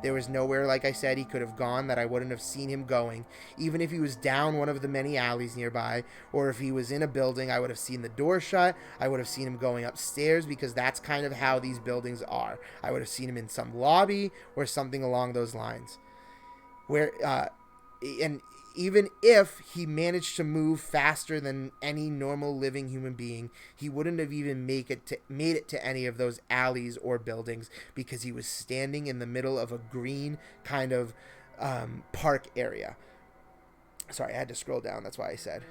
There was nowhere, like I said, he could have gone that I wouldn't have seen him going. Even if he was down one of the many alleys nearby, or if he was in a building, I would have seen the door shut. I would have seen him going upstairs because that's kind of how these buildings are. I would have seen him in some lobby or something along those lines. and even if he managed to move faster than any normal living human being, he wouldn't have even made it to any of those alleys or buildings, because he was standing in the middle of a green kind of park area. Sorry, I had to scroll down. That's why I said.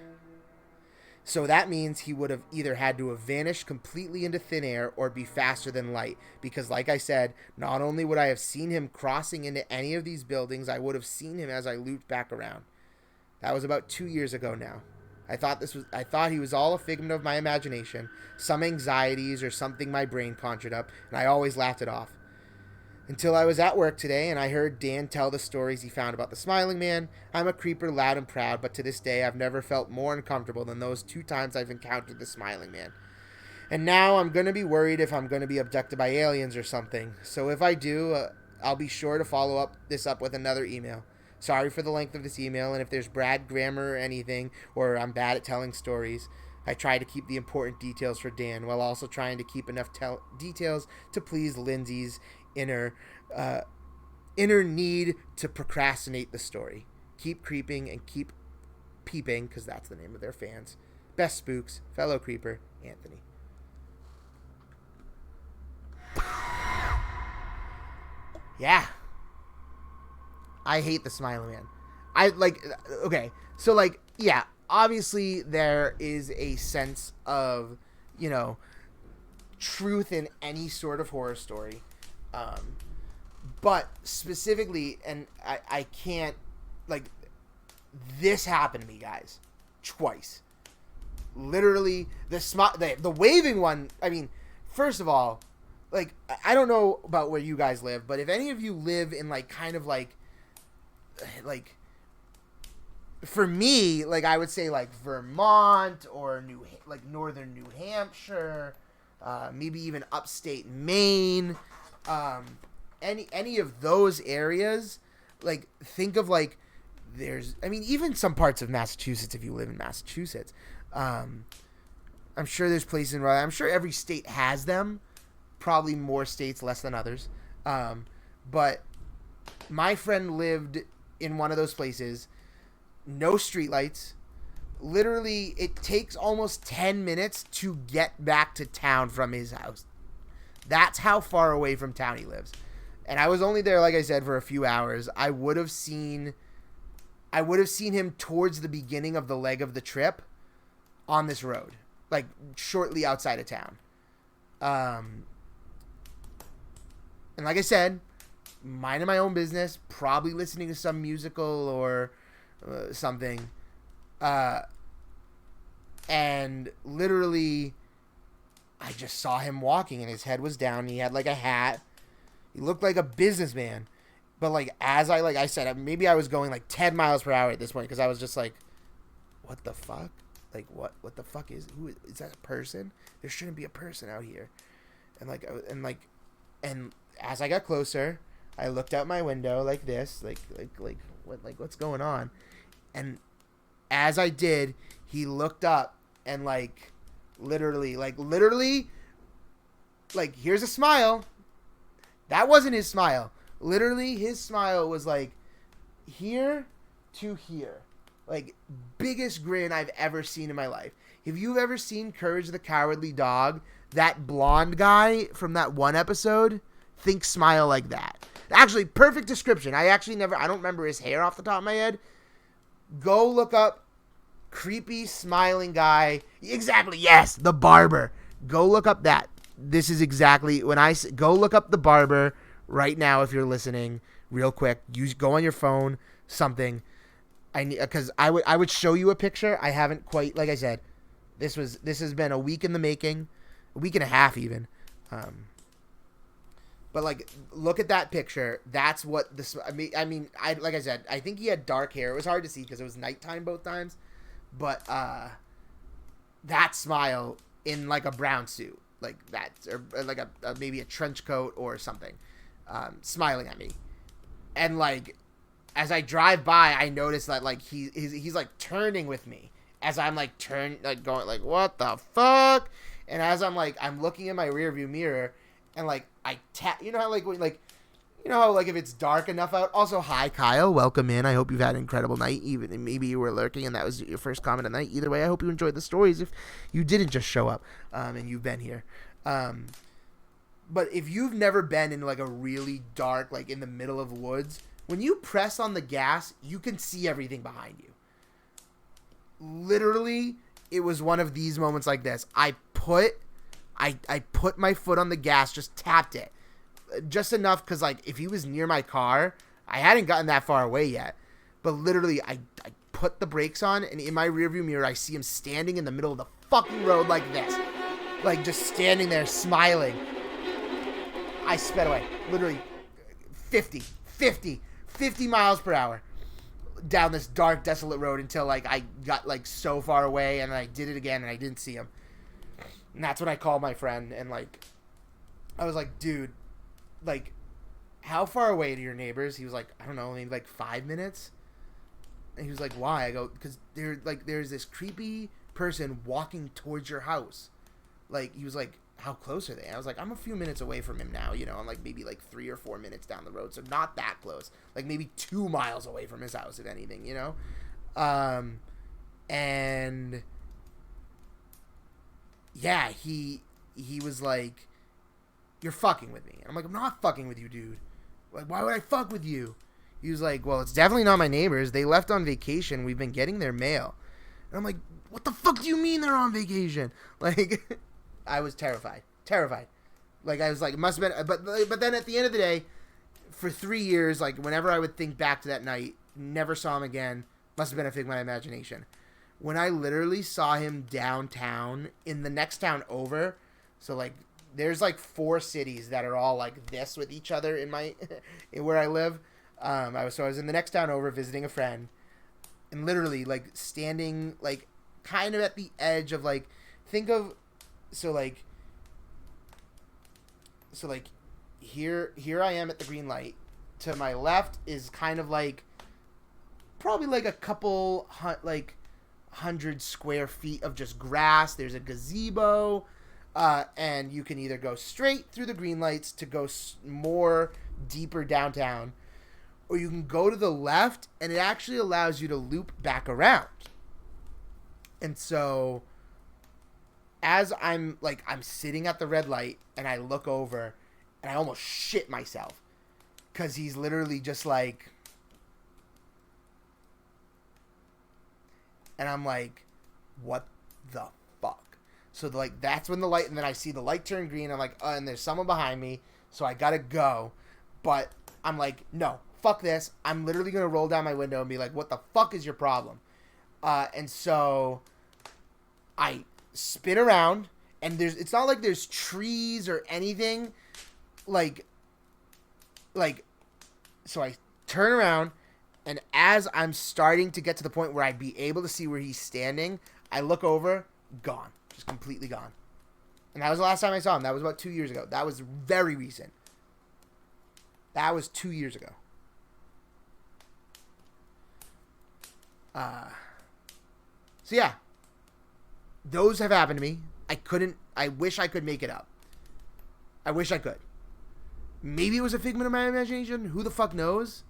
So that means he would have either had to have vanished completely into thin air or be faster than light. Because like I said, not only would I have seen him crossing into any of these buildings, I would have seen him as I looped back around. That was about 2 years ago now. I thought he was all a figment of my imagination, some anxieties or something my brain conjured up, and I always laughed it off. Until I was at work today and I heard Dan tell the stories he found about the Smiling Man. I'm a creeper loud and proud, but to this day I've never felt more uncomfortable than those 2 times I've encountered the Smiling Man. And now I'm going to be worried if I'm going to be abducted by aliens or something. So if I do, I'll be sure to follow this up with another email. Sorry for the length of this email, and if there's bad grammar or anything, or I'm bad at telling stories, I try to keep the important details for Dan, while also trying to keep enough details to please Lindsay's inner need to procrastinate the story. Keep creeping and keep peeping, because that's the name of their fans. Best spooks, fellow creeper, Anthony. Yeah. I hate the Smiling Man. Yeah, obviously there is a sense of, truth in any sort of horror story. But specifically, and I can't, this happened to me, guys, twice. Literally, the waving one, I mean, first of all, I don't know about where you guys live, but if any of you live in, for me, I would say, Vermont or northern New Hampshire, maybe even upstate Maine, any of those areas, think of, even some parts of Massachusetts, if you live in Massachusetts. I'm sure there's places I'm sure every state has them, probably more states, less than others. But my friend lived in one of those places, no streetlights. Literally, it takes almost 10 minutes to get back to town from his house. That's how far away from town he lives. And I was only there, like I said, for a few hours. I would have seen him towards the beginning of the leg of the trip on this road, shortly outside of town. And like I said, minding my own business, probably listening to some musical or something. And literally, I just saw him walking and his head was down. And he had a hat. He looked like a businessman. But as I said, maybe I was going 10 miles per hour at this point, because I was just what the fuck? What the fuck is that a person? There shouldn't be a person out here. And as I got closer, I looked out my window like this, what's going on? And as I did, he looked up and literally, here's a smile. That wasn't his smile. Literally, his smile was here to here. Biggest grin I've ever seen in my life. If you've ever seen Courage the Cowardly Dog, that blonde guy from that one episode, think smile like that. Actually, perfect description. I don't remember his hair off the top of my head. Go look up creepy smiling guy. Exactly, yes, the barber. Go look up that. This is exactly when go look up the barber right now if you're listening, real quick. Go on your phone, something. Because I would show you a picture. I haven't quite, like I said, this has been a week in the making, a week and a half even. But look at that picture. That's what this. Like I said, I think he had dark hair. It was hard to see because it was nighttime both times. But that smile in a brown suit, that, or maybe a trench coat or something, smiling at me, and as I drive by, I notice that he's turning with me as I'm going what the fuck, and as I'm looking in my rearview mirror. And I tap, you know how when you know how, like, if it's dark enough out. Also, hi, Kyle. Welcome in. I hope you've had an incredible night. Even maybe you were lurking and that was your first comment of the night. Either way, I hope you enjoyed the stories if you didn't just show up and you've been here. But if you've never been in, like, a really dark, like, in the middle of woods, when you press on the gas, you can see everything behind you. Literally, it was one of these moments like this. I put my foot on the gas, just tapped it. Just enough because, like, if he was near my car, I hadn't gotten that far away yet. But literally, I put the brakes on, and in my rearview mirror, I see him standing in the middle of the fucking road like this. Like, just standing there, smiling. I sped away. Literally 50 miles per hour down this dark, desolate road until, like, I got, like, so far away, and I did it again, and I didn't see him. And that's when I called my friend, and, like, I was like, dude, like, how far away to your neighbors? He was like, I don't know, maybe, like, 5 minutes? And he was like, why? I go, because there's this creepy person walking towards your house. Like, he was like, how close are they? I was like, I'm a few minutes away from him now, you know. I'm like maybe like 3 or 4 minutes down the road, so not that close. Like maybe 2 miles away from his house, if anything, you know. And yeah, he was like, you're fucking with me. And I'm like, I'm not fucking with you, dude. Like, why would I fuck with you? He was like, well, it's definitely not my neighbors. They left on vacation. We've been getting their mail. And I'm like, what the fuck do you mean they're on vacation? Like, I was terrified. Like, I was like, it must have been, but then at the end of the day, for 3 years, like, whenever I would think back to that night, never saw him again, must have been a figment of my imagination. When I literally saw him downtown, in the next town over, so, like, there's, like, 4 cities that are all, like, this with each other in my, where I live. I was in the next town over visiting a friend, and literally, like, standing, like, kind of at the edge of, like, think of, so here I am at the green light. To my left is kind of like probably like a couple 100 square feet of just grass. There's a gazebo, and you can either go straight through the green lights to go more deeper downtown, or you can go to the left, and it actually allows you to loop back around. And so as I'm sitting at the red light and I look over and I almost shit myself because he's literally just like, and I'm like, what the fuck? So that's when the light, and then I see the light turn green. I'm like, and there's someone behind me, so I gotta go. But I'm like, no, fuck this. I'm literally gonna roll down my window and be like, what the fuck is your problem? And so I spin around, and it's not like there's trees or anything, so I turn around, and as I'm starting to get to the point where I'd be able to see where he's standing, I look over, gone, just completely gone. And that was the last time I saw him. That was about 2 years ago. That was very recent. That was 2 years ago. So yeah, those have happened to me. I wish I could make it up. I wish I could. Maybe it was a figment of my imagination. Who the fuck knows?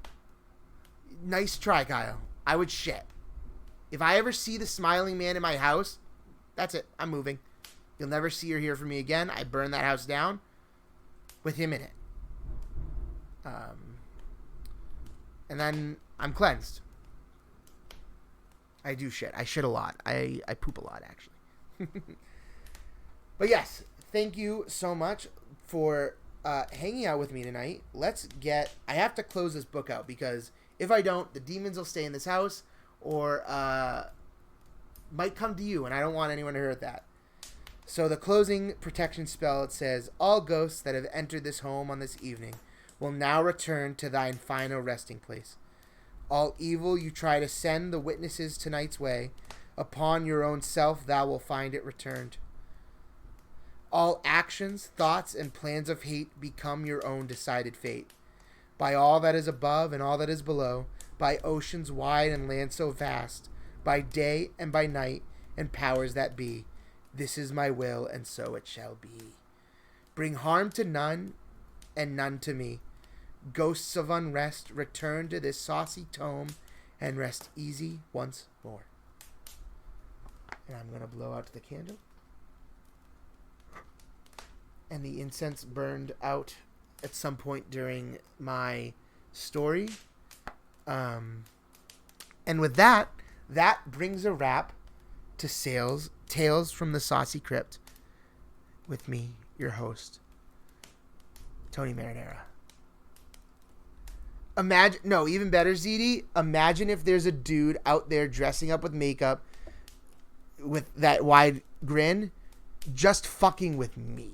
Nice try, Kyle. I would shit. If I ever see the smiling man in my house, that's it. I'm moving. You'll never see or hear from me again. I burned that house down with him in it. And then I'm cleansed. I do shit. I shit a lot. I poop a lot, actually. But yes, thank you so much for hanging out with me tonight. I have to close this book out, because if I don't, the demons will stay in this house, or might come to you, and I don't want anyone to hurt that. So the closing protection spell, it says, all ghosts that have entered this home on this evening will now return to thine final resting place. All evil you try to send the witnesses tonight's way, upon your own self thou will find it returned. All actions, thoughts, and plans of hate become your own decided fate. By all that is above and all that is below, by oceans wide and land so vast, by day and by night, and powers that be, this is my will, and so it shall be. Bring harm to none, and none to me. Ghosts of unrest, return to this saucy tome and rest easy once more. And I'm going to blow out the candle. And the incense burned out at some point during my story. And with that brings a wrap to Tales from the Saucy Crypt with me, your host, Tony Marinara. Even better, ZD, imagine if there's a dude out there dressing up with makeup with that wide grin, just fucking with me.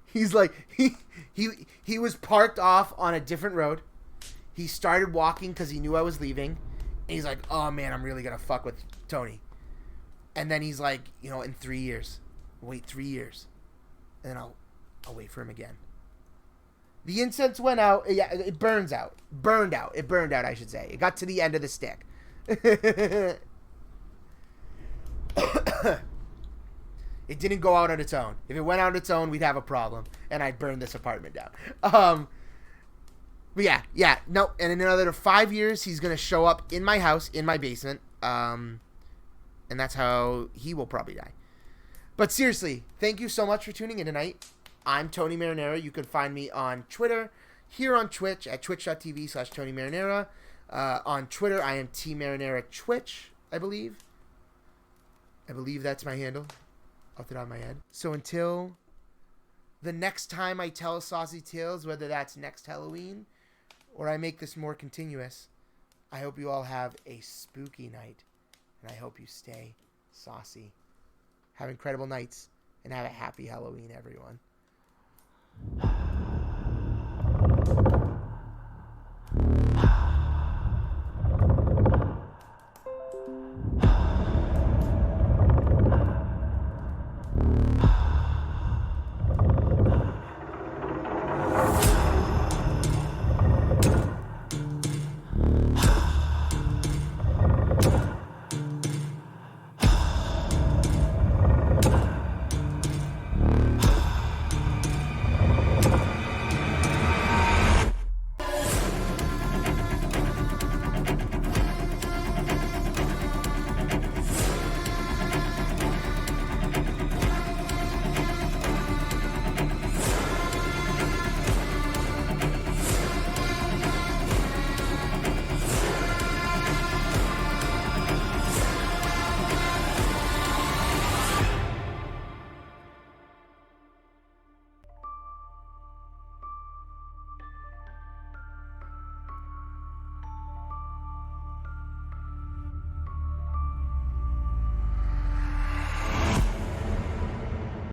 He's like, he was parked off on a different road. He started walking because he knew I was leaving. And he's like, oh man, I'm really going to fuck with Tony. And then he's like, in 3 years, wait 3 years. And then I'll wait for him again. The incense went out. Yeah, it burned out. It burned out, I should say. It got to the end of the stick. It didn't go out on its own. If it went out on its own, we'd have a problem. And I'd burn this apartment down. But yeah. No, and in another 5 years, he's going to show up in my house, in my basement. And that's how he will probably die. But seriously, thank you so much for tuning in tonight. I'm Tony Marinara. You can find me on Twitter, here on Twitch at twitch.tv/Tony Marinara. On Twitter, I am TMarinara Twitch, I believe. I believe that's my handle. Off the top of my head. So until the next time I tell saucy tales, whether that's next Halloween or I make this more continuous, I hope you all have a spooky night. And I hope you stay saucy. Have incredible nights. And have a happy Halloween, everyone.